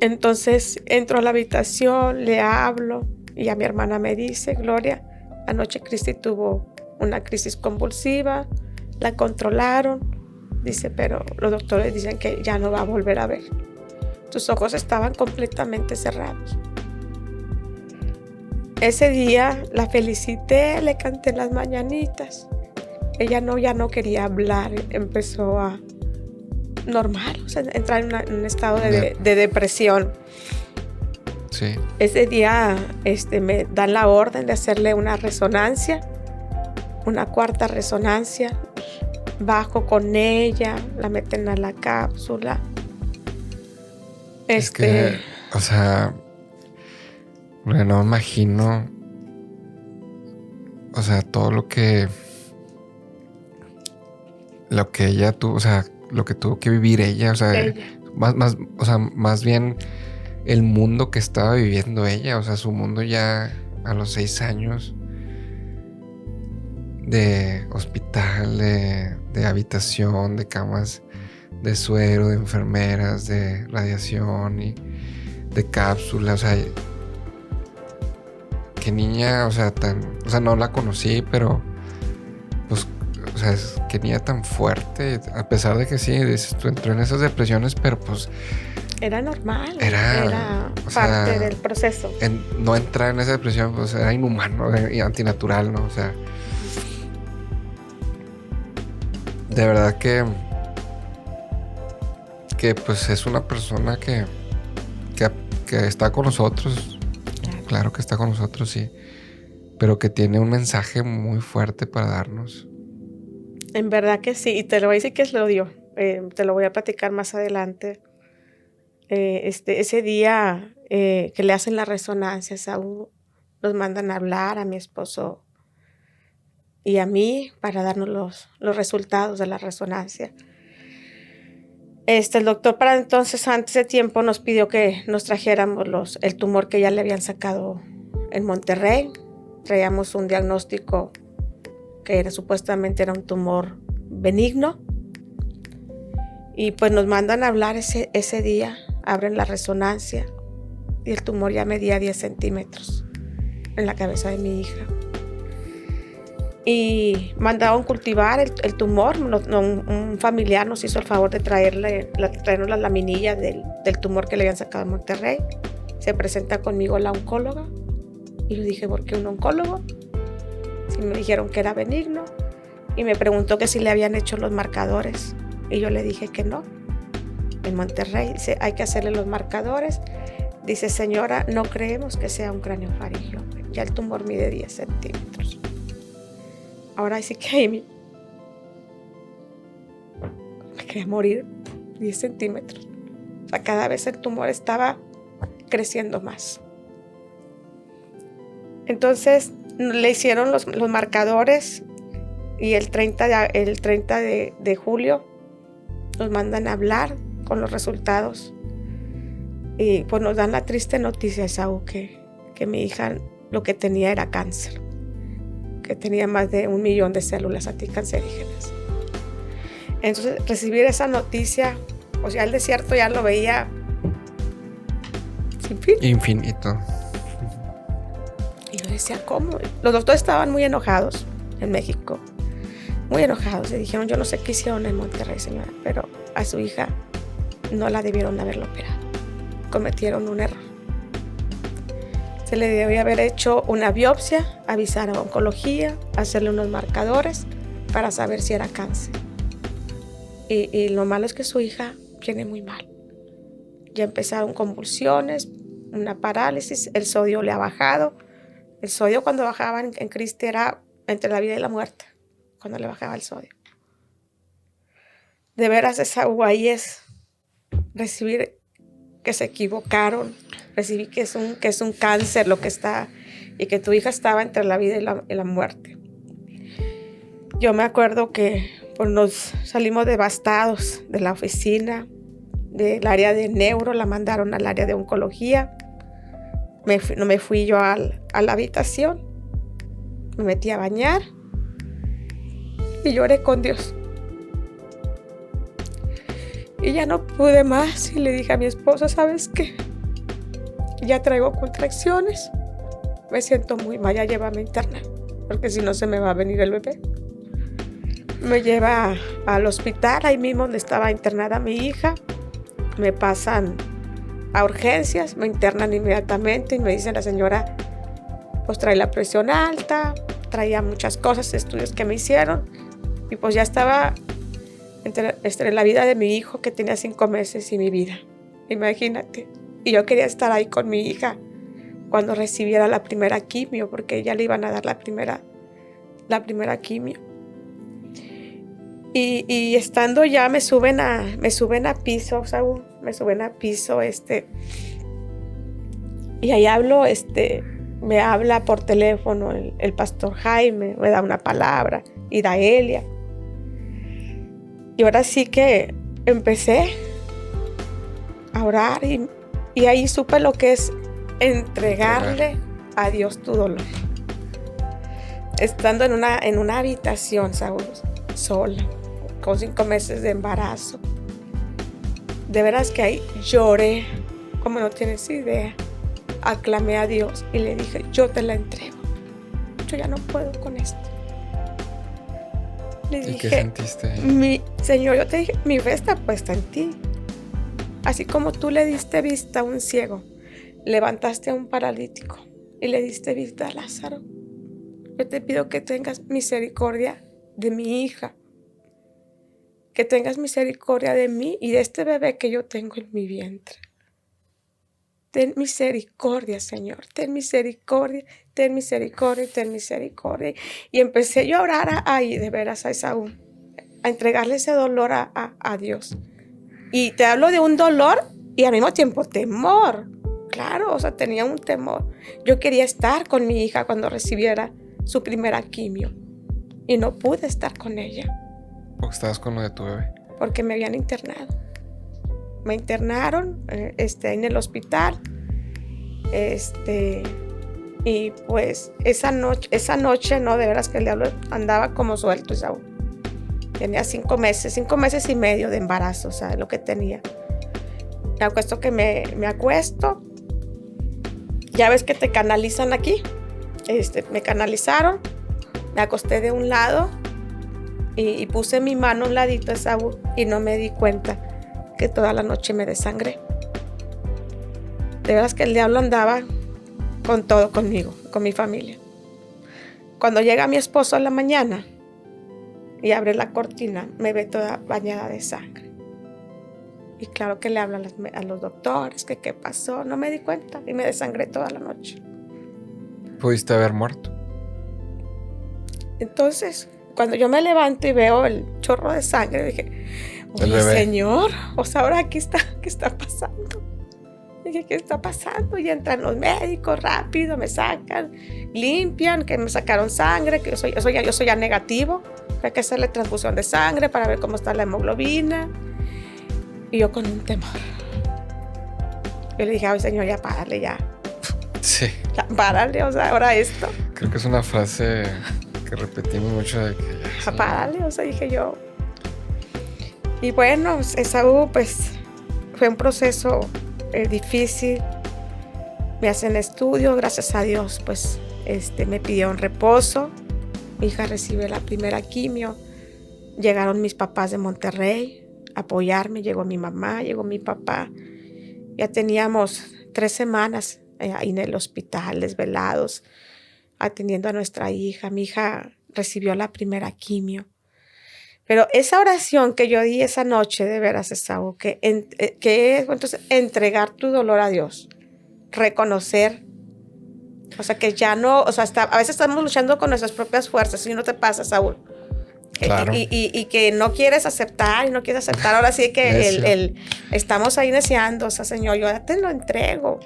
Entonces entro a la habitación, le hablo y a mi hermana me dice: Gloria, anoche Cristi tuvo una crisis convulsiva, la controlaron. Dice, pero los doctores dicen que ya no va a volver a ver. Sus ojos estaban completamente cerrados. Ese día la felicité, le canté las mañanitas. Ella ya no quería hablar, empezó a normal, o sea, entrar en un estado de depresión. Sí. Ese día me dan la orden de hacerle una resonancia, una cuarta resonancia. Bajo con ella, la meten a la cápsula. Es que, o sea, no me imagino, o sea, todo lo que ella tuvo, o sea, lo que tuvo que vivir ella, o sea, más bien el mundo que estaba viviendo ella, o sea, su mundo ya a los 6 años de hospital, de habitación, de camas de suero, de enfermeras, de radiación y de cápsula, o sea, qué niña, o sea, no la conocí, pero pues, o sea, qué niña tan fuerte, a pesar de que sí, dices, tú entró en esas depresiones, pero pues era normal, era parte del proceso. No entrar en esa depresión, pues era inhumano y antinatural, ¿no? O sea, de verdad que pues es una persona que está con nosotros. Claro que está con nosotros, sí. Pero que tiene un mensaje muy fuerte para darnos. En verdad que sí. Y te lo voy a decir que se lo dio. Te lo voy a platicar más adelante. Ese día que le hacen la resonancia, Saúl, nos mandan a hablar a mi esposo y a mí para darnos los resultados de la resonancia. El doctor para entonces, antes de tiempo, nos pidió que nos trajéramos el tumor que ya le habían sacado en Monterrey. Traíamos un diagnóstico que supuestamente era un tumor benigno. Y pues nos mandan a hablar ese día, abren la resonancia y el tumor ya medía 10 centímetros en la cabeza de mi hija. Y mandaron cultivar el tumor. Un familiar nos hizo el favor de traernos las laminillas del tumor que le habían sacado en Monterrey. Se presenta conmigo la oncóloga y yo dije, ¿por qué un oncólogo? Y me dijeron que era benigno y me preguntó que si le habían hecho los marcadores y yo le dije que no. En Monterrey dice, hay que hacerle los marcadores. Dice, señora, no creemos que sea un craneofaringio. Ya el tumor mide 10 centímetros. Ahora sí que ahí me quería morir. 10 centímetros. O sea, cada vez el tumor estaba creciendo más. Entonces le hicieron los marcadores y el 30 de julio nos mandan a hablar con los resultados. Y pues nos dan la triste noticia, Saúl, que mi hija lo que tenía era cáncer. Que tenía más de 1 millón de células anticancerígenas. Entonces, recibir esa noticia, o sea, el desierto ya lo veía sin fin. Infinito. Y yo decía, ¿cómo? Los doctores estaban muy enojados en México, muy enojados. Y dijeron, yo no sé qué hicieron en Monterrey, señora, pero a su hija no la debieron haberlo operado. Cometieron un error. Se le debía haber hecho una biopsia, avisar a oncología, hacerle unos marcadores para saber si era cáncer. Y lo malo es que su hija viene muy mal. Ya empezaron convulsiones, una parálisis, el sodio le ha bajado. El sodio cuando bajaba en Cristi era entre la vida y la muerte, cuando le bajaba el sodio. De veras, esa ahí es recibir que se equivocaron, recibí que es un cáncer lo que está, y que tu hija estaba entre la vida y la muerte. Yo me acuerdo que pues, nos salimos devastados de la oficina, del área de neuro, la mandaron al área de oncología. Me fui yo a la habitación, me metí a bañar y lloré con Dios. Y ya no pude más y le dije a mi esposo, ¿sabes qué? Ya traigo contracciones, me siento muy mal, ya llévame a internar, porque si no se me va a venir el bebé. Me lleva al hospital, ahí mismo donde estaba internada mi hija, me pasan a urgencias, me internan inmediatamente y me dice la señora, pues trae la presión alta, traía muchas cosas, estudios que me hicieron y pues ya estaba entre la vida de mi hijo que tenía 5 meses y mi vida, imagínate. Y yo quería estar ahí con mi hija cuando recibiera la primera quimio, porque ya le iban a dar la primera quimio. Y estando ya me suben a piso, Saúl, y ahí hablo, me habla por teléfono el pastor Jaime, me da una palabra, y Daelia. Y ahora sí que empecé a orar y ahí supe lo que es entregarle a Dios tu dolor. Estando en una habitación, Saúl, sola, con 5 meses de embarazo. De veras que ahí lloré, como no tienes idea. Aclamé a Dios y le dije, yo te la entrego. Yo ya no puedo con esto. Le dije, ¿qué sentiste? Señor, yo te dije, mi fe está puesta en ti. Así como tú le diste vista a un ciego, levantaste a un paralítico y le diste vista a Lázaro. Yo te pido que tengas misericordia de mi hija, que tengas misericordia de mí y de este bebé que yo tengo en mi vientre. Ten misericordia, Señor, ten misericordia, ten misericordia, ten misericordia. Y empecé yo a orar ahí, de veras, a Esaú, a entregarle ese dolor a Dios. Y te hablo de un dolor y al mismo tiempo temor. Claro, o sea, tenía un temor. Yo quería estar con mi hija cuando recibiera su primera quimio y no pude estar con ella. Porque estabas con lo de tu bebé. Porque me habían internado. Me internaron en el hospital. Y pues esa noche, no, de veras que el diablo andaba como suelto, Saúl. Tenía 5 meses y medio de embarazo, o sea, lo que tenía. Me acuesto que me acuesto. Ya ves que te canalizan aquí. Me canalizaron. Me acosté de un lado y puse mi mano a un ladito de Saúl y no me di cuenta que toda la noche me desangré. De veras que el diablo andaba con todo conmigo, con mi familia. Cuando llega mi esposo en la mañana y abre la cortina, me ve toda bañada de sangre. Y claro que le habla a los doctores que qué pasó. No me di cuenta y me desangré toda la noche. Pudiste haber muerto. Entonces, cuando yo me levanto y veo el chorro de sangre, dije, oye, Señor, o sea, ahora aquí está, ¿qué está pasando? Dije, ¿qué está pasando? Y entran los médicos rápido, me sacan, limpian, que me sacaron sangre, que yo soy ya negativo, que hay que hacerle transfusión de sangre para ver cómo está la hemoglobina. Y yo con un temor. Yo le dije, ay, Señor, ya párale, ya. Sí. Ya párale, o sea, ahora esto. Creo que es una frase que repetimos mucho de que ya. Párale, o sea, dije yo. Y bueno, Esaú, pues, fue un proceso difícil. Me hacen estudios, gracias a Dios, pues, me pidieron reposo. Mi hija recibe la primera quimio. Llegaron mis papás de Monterrey a apoyarme. Llegó mi mamá, llegó mi papá. Ya teníamos 3 semanas ahí en el hospital, desvelados, atendiendo a nuestra hija. Mi hija recibió la primera quimio. Pero esa oración que yo di esa noche, de veras, Esaú, que es entonces entregar tu dolor a Dios, reconocer, o sea, que ya no, o sea, a veces estamos luchando con nuestras propias fuerzas, y no te pasa, Saúl. Claro. Y que no quieres aceptar, ahora sí que estamos ahí neciando, o sea, Señor, yo ya te lo entrego.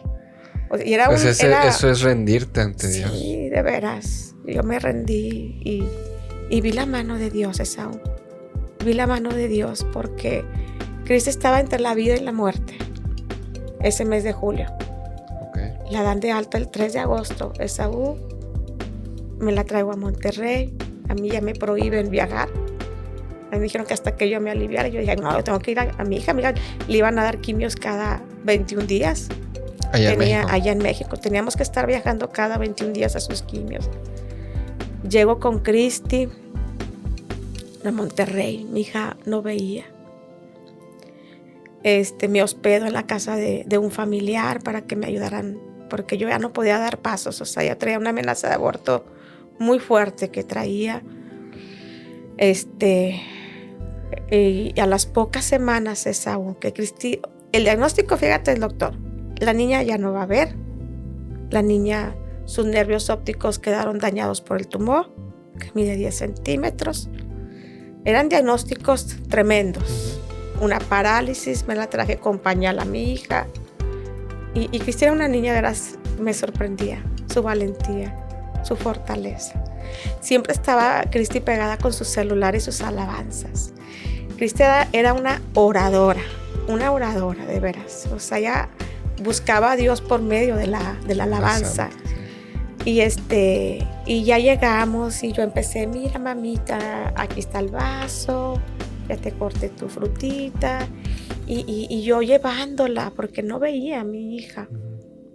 Y eso es rendirte ante Dios. Sí, de veras, yo me rendí Y vi la mano de Dios, Esaú. Vi la mano de Dios porque Cristi estaba entre la vida y la muerte ese mes de julio. Okay. La dan de alta el 3 de agosto. Esaú, me la traigo a Monterrey. A mí ya me prohíben viajar. A mí me dijeron que hasta que yo me aliviara. Yo dije, no, tengo que ir a mi hija. Mira, le iban a dar quimios cada 21 días. Allá en México. Teníamos que estar viajando cada 21 días a sus quimios. Llego con Cristi a Monterrey. Mi hija no veía. Me hospedo en la casa de un familiar para que me ayudaran, porque yo ya no podía dar pasos. O sea, ya traía una amenaza de aborto muy fuerte que traía. Y a las pocas semanas, Esaú, que Cristi, el diagnóstico, fíjate, el doctor, la niña ya no va a ver. La niña, sus nervios ópticos quedaron dañados por el tumor, que mide 10 centímetros. Eran diagnósticos tremendos. Una parálisis, me la traje con pañal a mi hija. Y Cristi era una niña, me sorprendía su valentía, su fortaleza. Siempre estaba Cristi pegada con su celular y sus alabanzas. Cristi era una oradora de veras. O sea, ella buscaba a Dios por medio de la alabanza. Y ya llegamos y yo empecé, mira mamita, aquí está el vaso, ya te corté tu frutita. Y yo llevándola porque no veía a mi hija.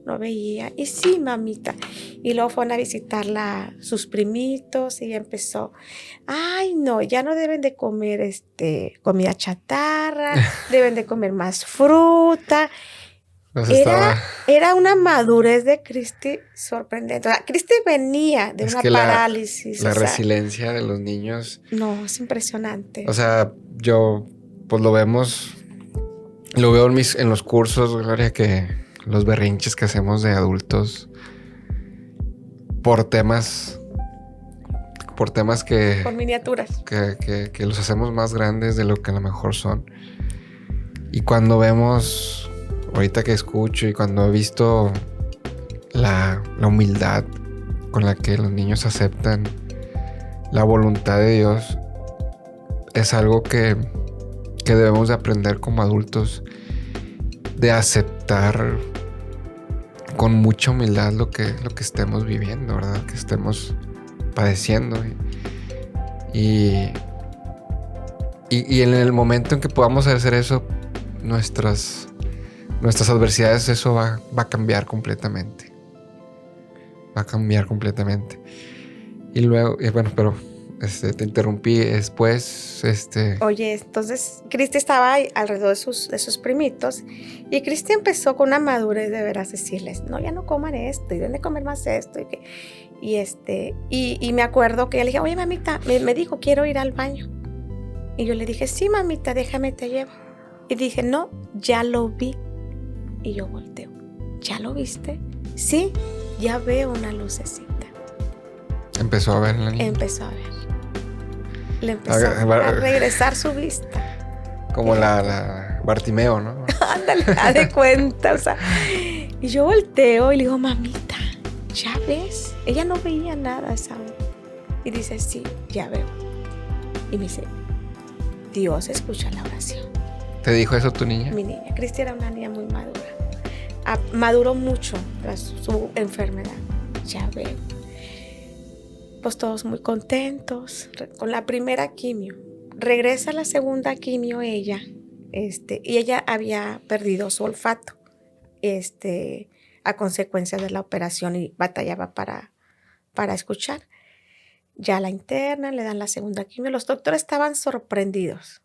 No veía. Y sí, mamita. Y luego fueron a visitarla sus primitos y empezó, ay, no, ya no deben de comer comida chatarra, deben de comer más fruta. Era una madurez de Cristi sorprendente. O sea, Cristi venía de una parálisis. La resiliencia de los niños. No, es impresionante. O sea, yo pues lo veo en los cursos, Gloria, que los berrinches que hacemos de adultos por temas que... Por miniaturas. Que los hacemos más grandes de lo que a lo mejor son. Y cuando vemos, ahorita que escucho y cuando he visto la humildad con la que los niños aceptan la voluntad de Dios, es algo que debemos de aprender como adultos, de aceptar con mucha humildad lo que estemos viviendo, ¿verdad? Que estemos padeciendo. Y en el momento en que podamos hacer eso, nuestras adversidades, eso va a cambiar completamente. Va a cambiar completamente. Y luego, bueno, pero te interrumpí después. Oye, entonces Cristi estaba alrededor de sus primitos y Cristi empezó con una madurez de veras decirles, no, ya no coman esto y deben de comer más esto. Y me acuerdo que ella le dije, oye, mamita, me dijo, quiero ir al baño. Y yo le dije, sí, mamita, déjame, te llevo. Y dije, no, ya lo vi. Y yo volteo, ¿ya lo viste? Sí, ya veo una lucecita. Empezó a ver la niña. Empezó a ver. Le empezó a regresar su vista. Como la Bartimeo, ¿no? Ándale, haz de cuenta, o sea. Y yo volteo y le digo, mamita, ¿ya ves? Ella no veía nada esa hora. Y dice, sí, ya veo. Y me dice, Dios escucha la oración. ¿Te dijo eso tu niña? Mi niña, Cristi era una niña muy madura. Maduró mucho tras su enfermedad. Ya veo. Pues todos muy contentos con la primera quimio. Regresa a la segunda quimio ella, y ella había perdido su olfato, a consecuencia de la operación y batallaba para escuchar. Ya la internan, le dan la segunda quimio. Los doctores estaban sorprendidos,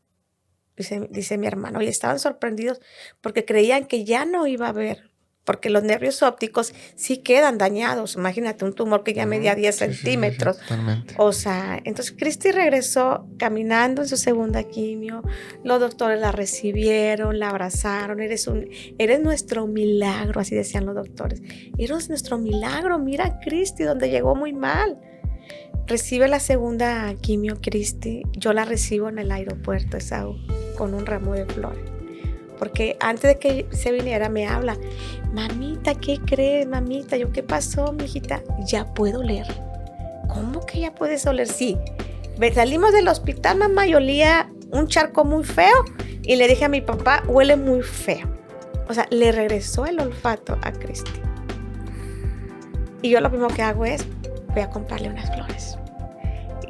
dice mi hermano, y estaban sorprendidos porque creían que ya no iba a ver, porque los nervios ópticos sí quedan dañados. Imagínate un tumor que ya medía 10 centímetros. Totalmente. O sea, entonces Cristi regresó caminando en su segunda quimio. Los doctores la recibieron, la abrazaron. Eres nuestro milagro, así decían los doctores. Eres nuestro milagro. Mira, Cristi, donde llegó muy mal. Recibe la segunda quimio, Cristi. Yo la recibo en el aeropuerto, Esaú, con un ramo de flores. Porque antes de que se viniera me habla, mamita, ¿qué crees, mamita? Yo, ¿qué pasó, mijita? Ya puedo oler. ¿Cómo que ya puedes oler? Sí, Salimos del hospital, mamá, y olía un charco muy feo. Y le dije a mi papá, huele muy feo. O sea, le regresó el olfato a Cristi. Y yo lo primero que hago es, voy a comprarle unas flores.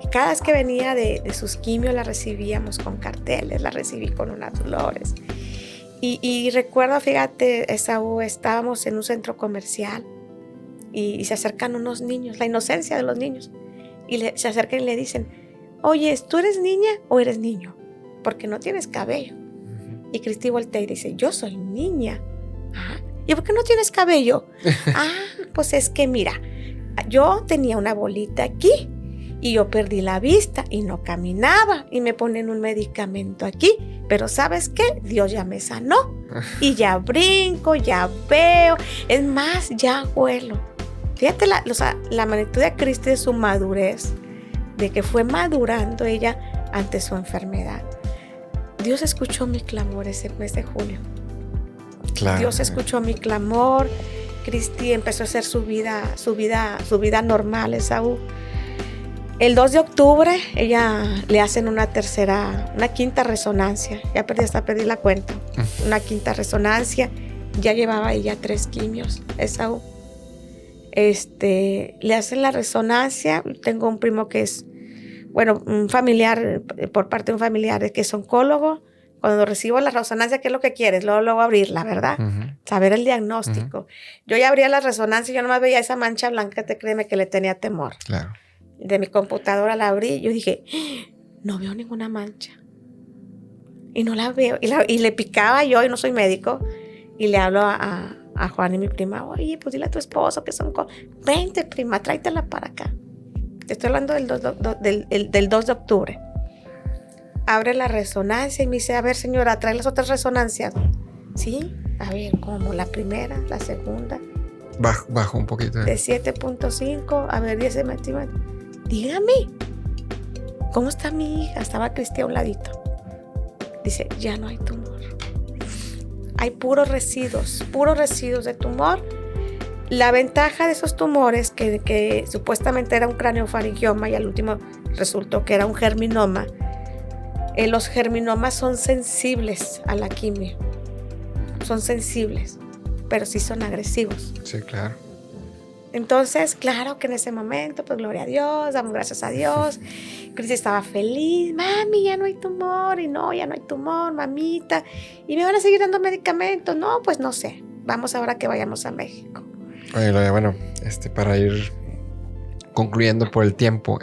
Y cada vez que venía de sus quimios, la recibíamos con carteles, la recibí con unas flores. Y recuerdo, fíjate, Esaú, estábamos en un centro comercial y se acercan unos niños, la inocencia de los niños. Y se acercan y le dicen, oye, ¿tú eres niña o eres niño? Porque no tienes cabello. Y Cristi voltea y dice, yo soy niña. Ah, ¿y por qué no tienes cabello? Pues es que mira, yo tenía una bolita aquí y yo perdí la vista y no caminaba y me ponen un medicamento aquí, pero ¿sabes qué? Dios ya me sanó y ya brinco, ya veo, es más, ya huelo. Fíjate la magnitud de Cristi, de su madurez, de que fue madurando ella ante su enfermedad. Dios escuchó mi clamor ese mes de julio. Claro. Dios escuchó mi clamor. Cristi empezó a hacer su vida normal, Esaú. El 2 de octubre, ella le hacen una quinta resonancia. Ya perdí la cuenta. Una quinta resonancia. Ya llevaba ella 3 quimios, Esaú. Le hacen la resonancia. Tengo un primo que es, un familiar, por parte de un familiar que es oncólogo. Cuando recibo la resonancia, ¿qué es lo que quieres? Luego abrirla, ¿verdad? Saber el diagnóstico. Yo ya abría la resonancia y yo nomás veía esa mancha blanca, créeme que le tenía temor. Claro. De mi computadora la abrí y yo dije, no veo ninguna mancha. Y no la veo. Y le picaba yo, y no soy médico, y le hablo a Juan y mi prima, oye, pues dile a tu esposo que son... Vente, prima, tráetela para acá. Te estoy hablando del 2 de octubre. Abre la resonancia y me dice, a ver, señora, trae las otras resonancias. Sí, a ver, como la primera, la segunda. Bajo un poquito. De 7.5, a ver, 10 centímetros. Dígame, ¿cómo está mi hija? Estaba Cristi a un ladito. Dice, ya no hay tumor. Hay puros residuos de tumor. La ventaja de esos tumores, que supuestamente era un craneofaringioma y al último resultó que era un germinoma. Los germinomas son sensibles a la quimio. Son sensibles, pero sí son agresivos. Sí, claro. Entonces, claro que en ese momento, pues gloria a Dios, damos gracias a Dios. Cristi estaba feliz, mami, ya no hay tumor, y no, ya no hay tumor, mamita. Y me van a seguir dando medicamentos. No, pues no sé. Vamos ahora que vayamos a México. Oye, Gloria, bueno, para ir concluyendo por el tiempo,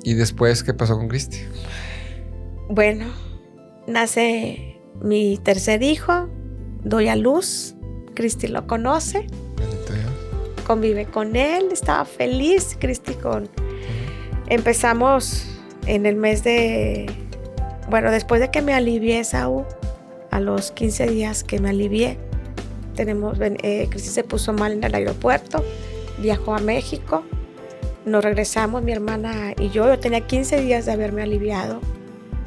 y después, ¿qué pasó con Cristi? Bueno, nace mi tercer hijo, doy a luz, Cristi lo conoce, convive con él, estaba feliz, Cristi Empezamos en el mes de... después de que me alivié, Esaú, a los 15 días que me alivié, Cristi se puso mal en el aeropuerto, viajó a México, nos regresamos, mi hermana y yo tenía 15 días de haberme aliviado,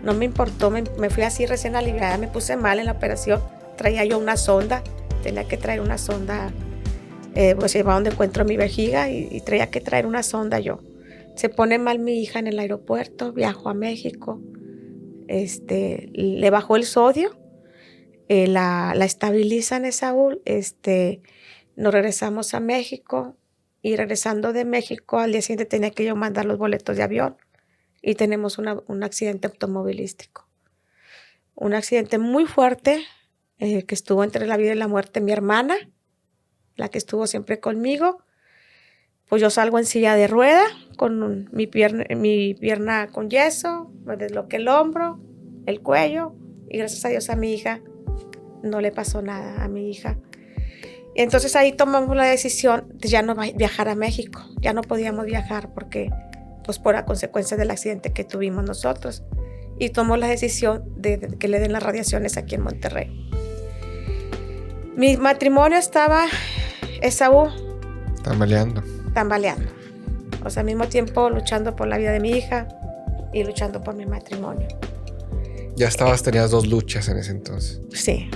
no me importó, me fui así recién aliviada, me puse mal en la operación, traía yo una sonda, tenía que traer una sonda, pues iba donde encuentro mi vejiga y traía que traer una sonda yo. Se pone mal mi hija en el aeropuerto, viajo a México, le bajó el sodio, la estabilizan, Esaú, nos regresamos a México y regresando de México al día siguiente tenía que yo mandar los boletos de avión y tenemos un accidente automovilístico. Un accidente muy fuerte que estuvo entre la vida y la muerte. Mi hermana, la que estuvo siempre conmigo, pues yo salgo en silla de rueda con mi pierna con yeso, me desloqué el hombro, el cuello y gracias a Dios a mi hija no le pasó nada a mi hija. Y entonces ahí tomamos la decisión de ya no viajar a México. Ya no podíamos viajar porque, pues por la consecuencia del accidente que tuvimos nosotros. Y tomó la decisión de que le den las radiaciones aquí en Monterrey. Mi matrimonio estaba, Esaú, tambaleando. O sea, al mismo tiempo luchando por la vida de mi hija y luchando por mi matrimonio. Tenías 2 luchas en ese entonces. Sí.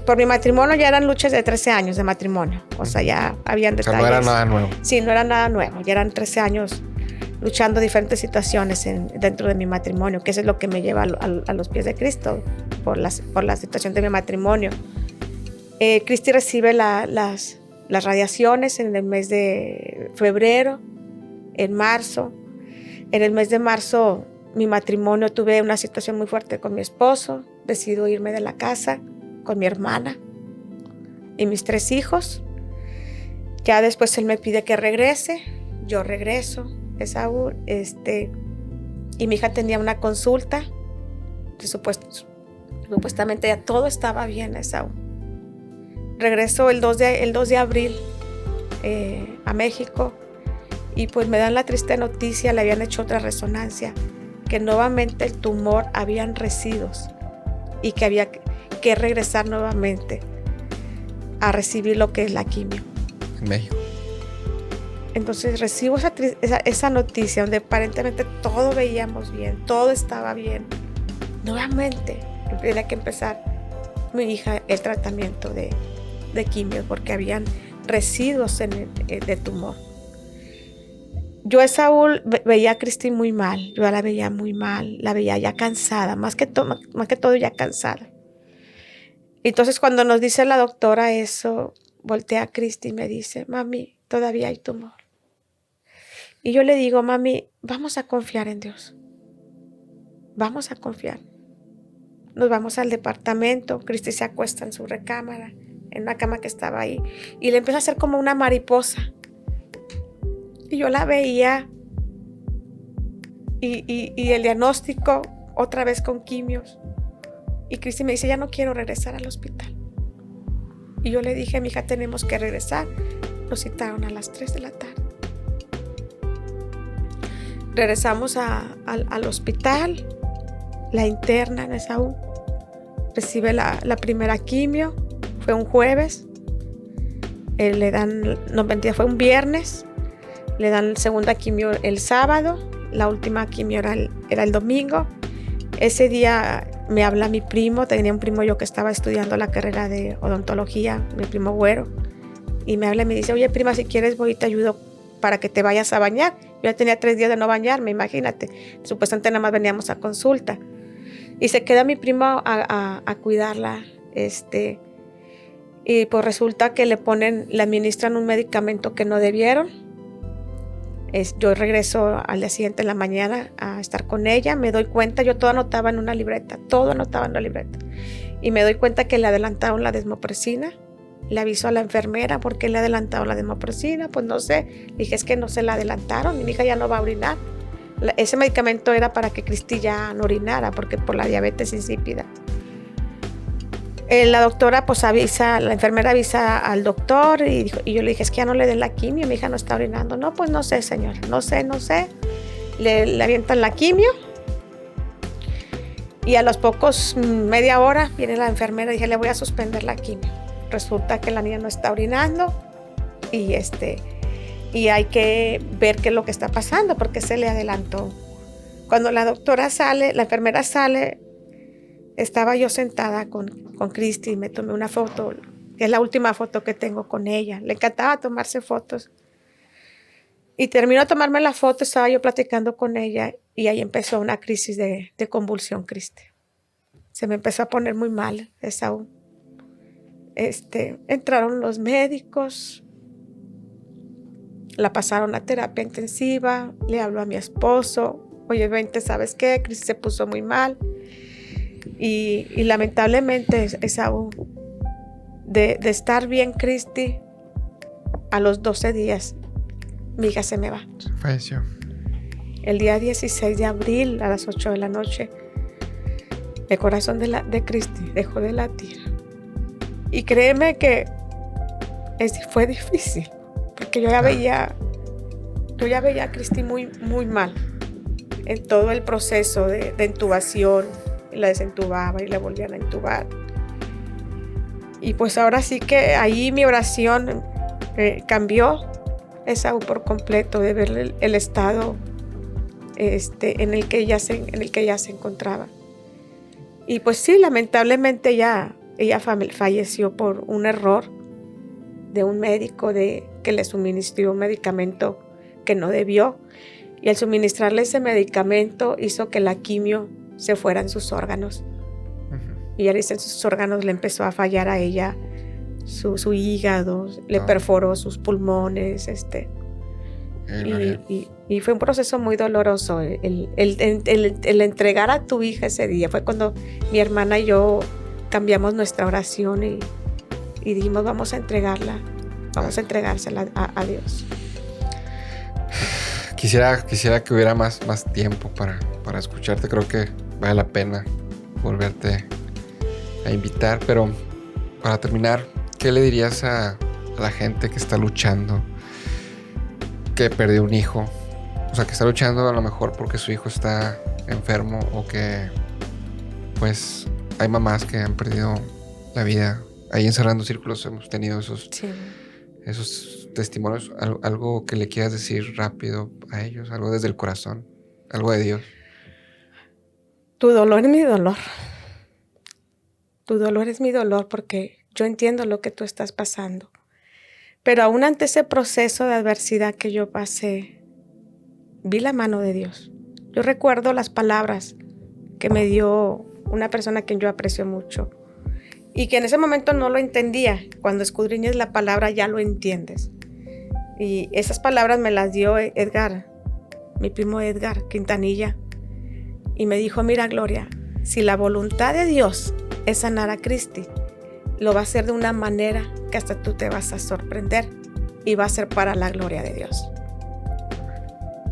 Por mi matrimonio ya eran luchas de 13 años de matrimonio. O sea, ya habían detalles. O sea, no era nada nuevo. Sí, no era nada nuevo. Ya eran 13 años luchando diferentes situaciones dentro de mi matrimonio, que eso es lo que me lleva a los pies de Cristo, por la situación de mi matrimonio. Cristi recibe las radiaciones en el mes de febrero, en marzo. En el mes de marzo, mi matrimonio, tuve una situación muy fuerte con mi esposo. Decido irme de la casa con mi hermana y mis 3 hijos. Ya después él me pide que regrese. Yo regreso, Esaú. Y mi hija tenía una consulta. Supuestamente ya todo estaba bien, Esaú. Regreso el 2 de abril a México. Y pues me dan la triste noticia, le habían hecho otra resonancia, que nuevamente el tumor habían residuos y que había que regresar nuevamente a recibir lo que es la quimio. En México. Entonces recibo esa noticia donde aparentemente todo veíamos bien, todo estaba bien. Nuevamente tenía que empezar mi hija el tratamiento de quimio porque habían residuos de tumor. Yo a Saúl veía a Cristi muy mal, yo la veía muy mal, la veía ya cansada, más que todo ya cansada. Entonces cuando nos dice la doctora eso, voltea a Cristi y me dice, mami, todavía hay tumor. Y yo le digo, mami, vamos a confiar en Dios, vamos a confiar. Nos vamos al departamento, Cristi se acuesta en su recámara, en una cama que estaba ahí, y le empieza a hacer como una mariposa. Y yo la veía y el diagnóstico otra vez con quimios. Y Cristi me dice, ya no quiero regresar al hospital. Y yo le dije, mi hija, tenemos que regresar. Nos citaron a las 3 de la tarde. Regresamos al hospital, la internan en Esaú. Recibe la primera quimio, fue un jueves. Le dan, no mentira, fue un viernes. Le dan la segunda quimio el sábado, la última quimio era el domingo. Ese día me habla mi primo, tenía un primo yo que estaba estudiando la carrera de odontología, mi primo güero, y me habla y me dice, oye prima, si quieres voy y te ayudo para que te vayas a bañar. Yo ya tenía 3 días de no bañarme, imagínate, supuestamente nada más veníamos a consulta. Y se queda mi primo a cuidarla, y pues resulta que le administran un medicamento que no debieron. Yo regreso al día siguiente en la mañana a estar con ella, me doy cuenta, yo todo anotaba en una libreta, y me doy cuenta que le adelantaron la desmopresina. Le aviso a la enfermera por qué le adelantaron la desmopresina, pues no sé, le dije es que no se la adelantaron, mi hija ya no va a orinar. Ese medicamento era para que Cristi ya no orinara, porque por la diabetes insípida. La doctora pues la enfermera avisa al doctor y yo le dije, es que ya no le den la quimio, mi hija no está orinando. No, pues no sé, señora, no sé. Le avientan la quimio y a los pocos, media hora, viene la enfermera y dije, le voy a suspender la quimio. Resulta que la niña no está orinando y hay que ver qué es lo que está pasando porque se le adelantó. Cuando la enfermera sale, estaba yo sentada con Cristi y me tomé una foto, que es la última foto que tengo con ella. Le encantaba tomarse fotos. Y terminó de tomarme la foto, estaba yo platicando con ella y ahí empezó una crisis de convulsión, Cristi. Se me empezó a poner muy mal, Esaú. Entraron los médicos, la pasaron a terapia intensiva, le habló a mi esposo, oye, vente, ¿sabes qué? Cristi se puso muy mal. Y lamentablemente, Esaú, de estar bien Cristi, a los 12 días, mi hija se me va. Se falleció. El día 16 de abril, a las 8 de la noche, el corazón de Cristi dejó de latir. Y créeme que fue difícil, porque yo ya veía a Cristi muy, muy mal en todo el proceso de intubación. La desentubaban y la volvían a entubar. Y pues ahora sí que ahí mi oración cambió, Esaú, por completo, de ver el estado en el que ella se encontraba. Y pues sí, lamentablemente ya ella falleció por un error de un médico que le suministró un medicamento que no debió, y al suministrarle ese medicamento hizo que la quimio se fuera en sus órganos. Y en sus órganos le empezó a fallar a ella su hígado, le perforó sus pulmones, y fue un proceso muy doloroso el entregar a tu hija ese día. Fue cuando mi hermana y yo cambiamos nuestra oración y dijimos, vamos a entregársela a Dios. Quisiera que hubiera más tiempo para escucharte. Creo que vale la pena volverte a invitar, pero para terminar, ¿qué le dirías a la gente que está luchando, que perdió un hijo? O sea, que está luchando a lo mejor porque su hijo está enfermo, o que pues hay mamás que han perdido la vida. Ahí en Cerrando Círculos hemos tenido esos testimonios. Algo que le quieras decir rápido a ellos, algo desde el corazón, algo de Dios. Tu dolor es mi dolor. Tu dolor es mi dolor, porque yo entiendo lo que tú estás pasando. Pero aún ante ese proceso de adversidad que yo pasé, vi la mano de Dios. Yo recuerdo las palabras que me dio una persona a quien yo aprecio mucho, y que en ese momento no lo entendía. Cuando escudriñes la palabra ya lo entiendes. Y esas palabras me las dio Edgar, mi primo Edgar Quintanilla. Y me dijo, mira, Gloria, si la voluntad de Dios es sanar a Cristi, lo va a hacer de una manera que hasta tú te vas a sorprender, y va a ser para la gloria de Dios.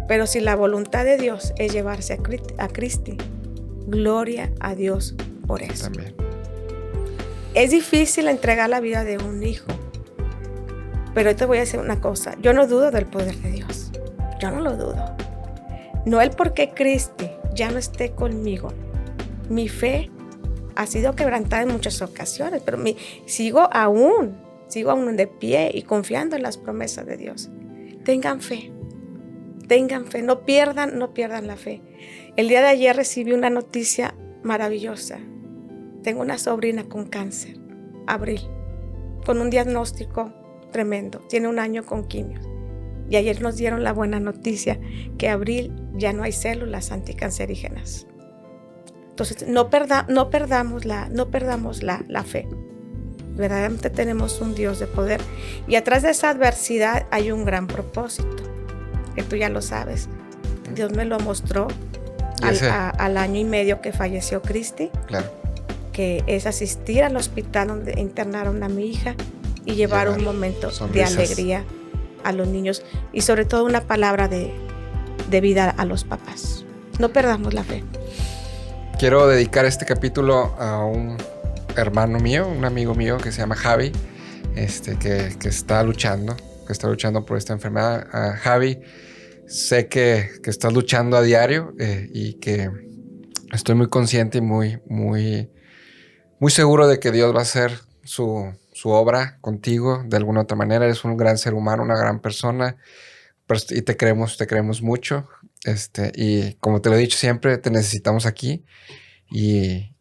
Pero si la voluntad de Dios es llevarse a Cristi, gloria a Dios por eso. También. Es difícil entregar la vida de un hijo, pero yo te voy a decir una cosa, yo no dudo del poder de Dios, yo no lo dudo. No el porque Cristi ya no esté conmigo, mi fe ha sido quebrantada en muchas ocasiones, pero sigo aún de pie y confiando en las promesas de Dios. Tengan fe, no pierdan la fe. El día de ayer recibí una noticia maravillosa. Tengo una sobrina con cáncer, Abril, con un diagnóstico tremendo. Tiene 1 año con quimios. Y ayer nos dieron la buena noticia que Abril ya no hay células anticancerígenas. Entonces, no perdamos la fe. Verdaderamente tenemos un Dios de poder. Y atrás de esa adversidad hay un gran propósito, que tú ya lo sabes. Dios me lo mostró al año y medio que falleció Cristi. Claro. Que es asistir al hospital donde internaron a mi hija y llevar un momento sonrisas, de alegría a los niños, y sobre todo una palabra de vida a los papás. No perdamos la fe. Quiero dedicar este capítulo a un hermano mío, un amigo mío que se llama Javi, que está luchando por esta enfermedad. Javi, sé que estás luchando a diario, y que estoy muy consciente y muy seguro de que Dios va a hacer su obra contigo de alguna otra manera. Eres un gran ser humano, una gran persona, y te creemos mucho. Y como te lo he dicho siempre, te necesitamos aquí, y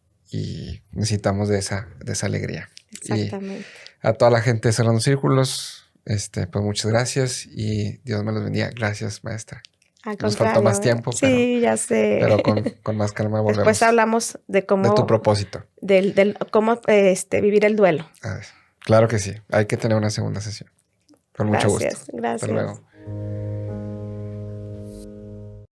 necesitamos de esa alegría. Exactamente. Y a toda la gente de Cerrando Círculos, pues muchas gracias y Dios me los bendiga. Gracias, maestra. Nos faltó más tiempo. Sí, ya sé. Pero con más calma volvemos. Después hablamos de cómo... De tu propósito. Del cómo vivir el duelo. Claro que sí. Hay que tener una segunda sesión. Con mucho gusto. Gracias. Hasta luego.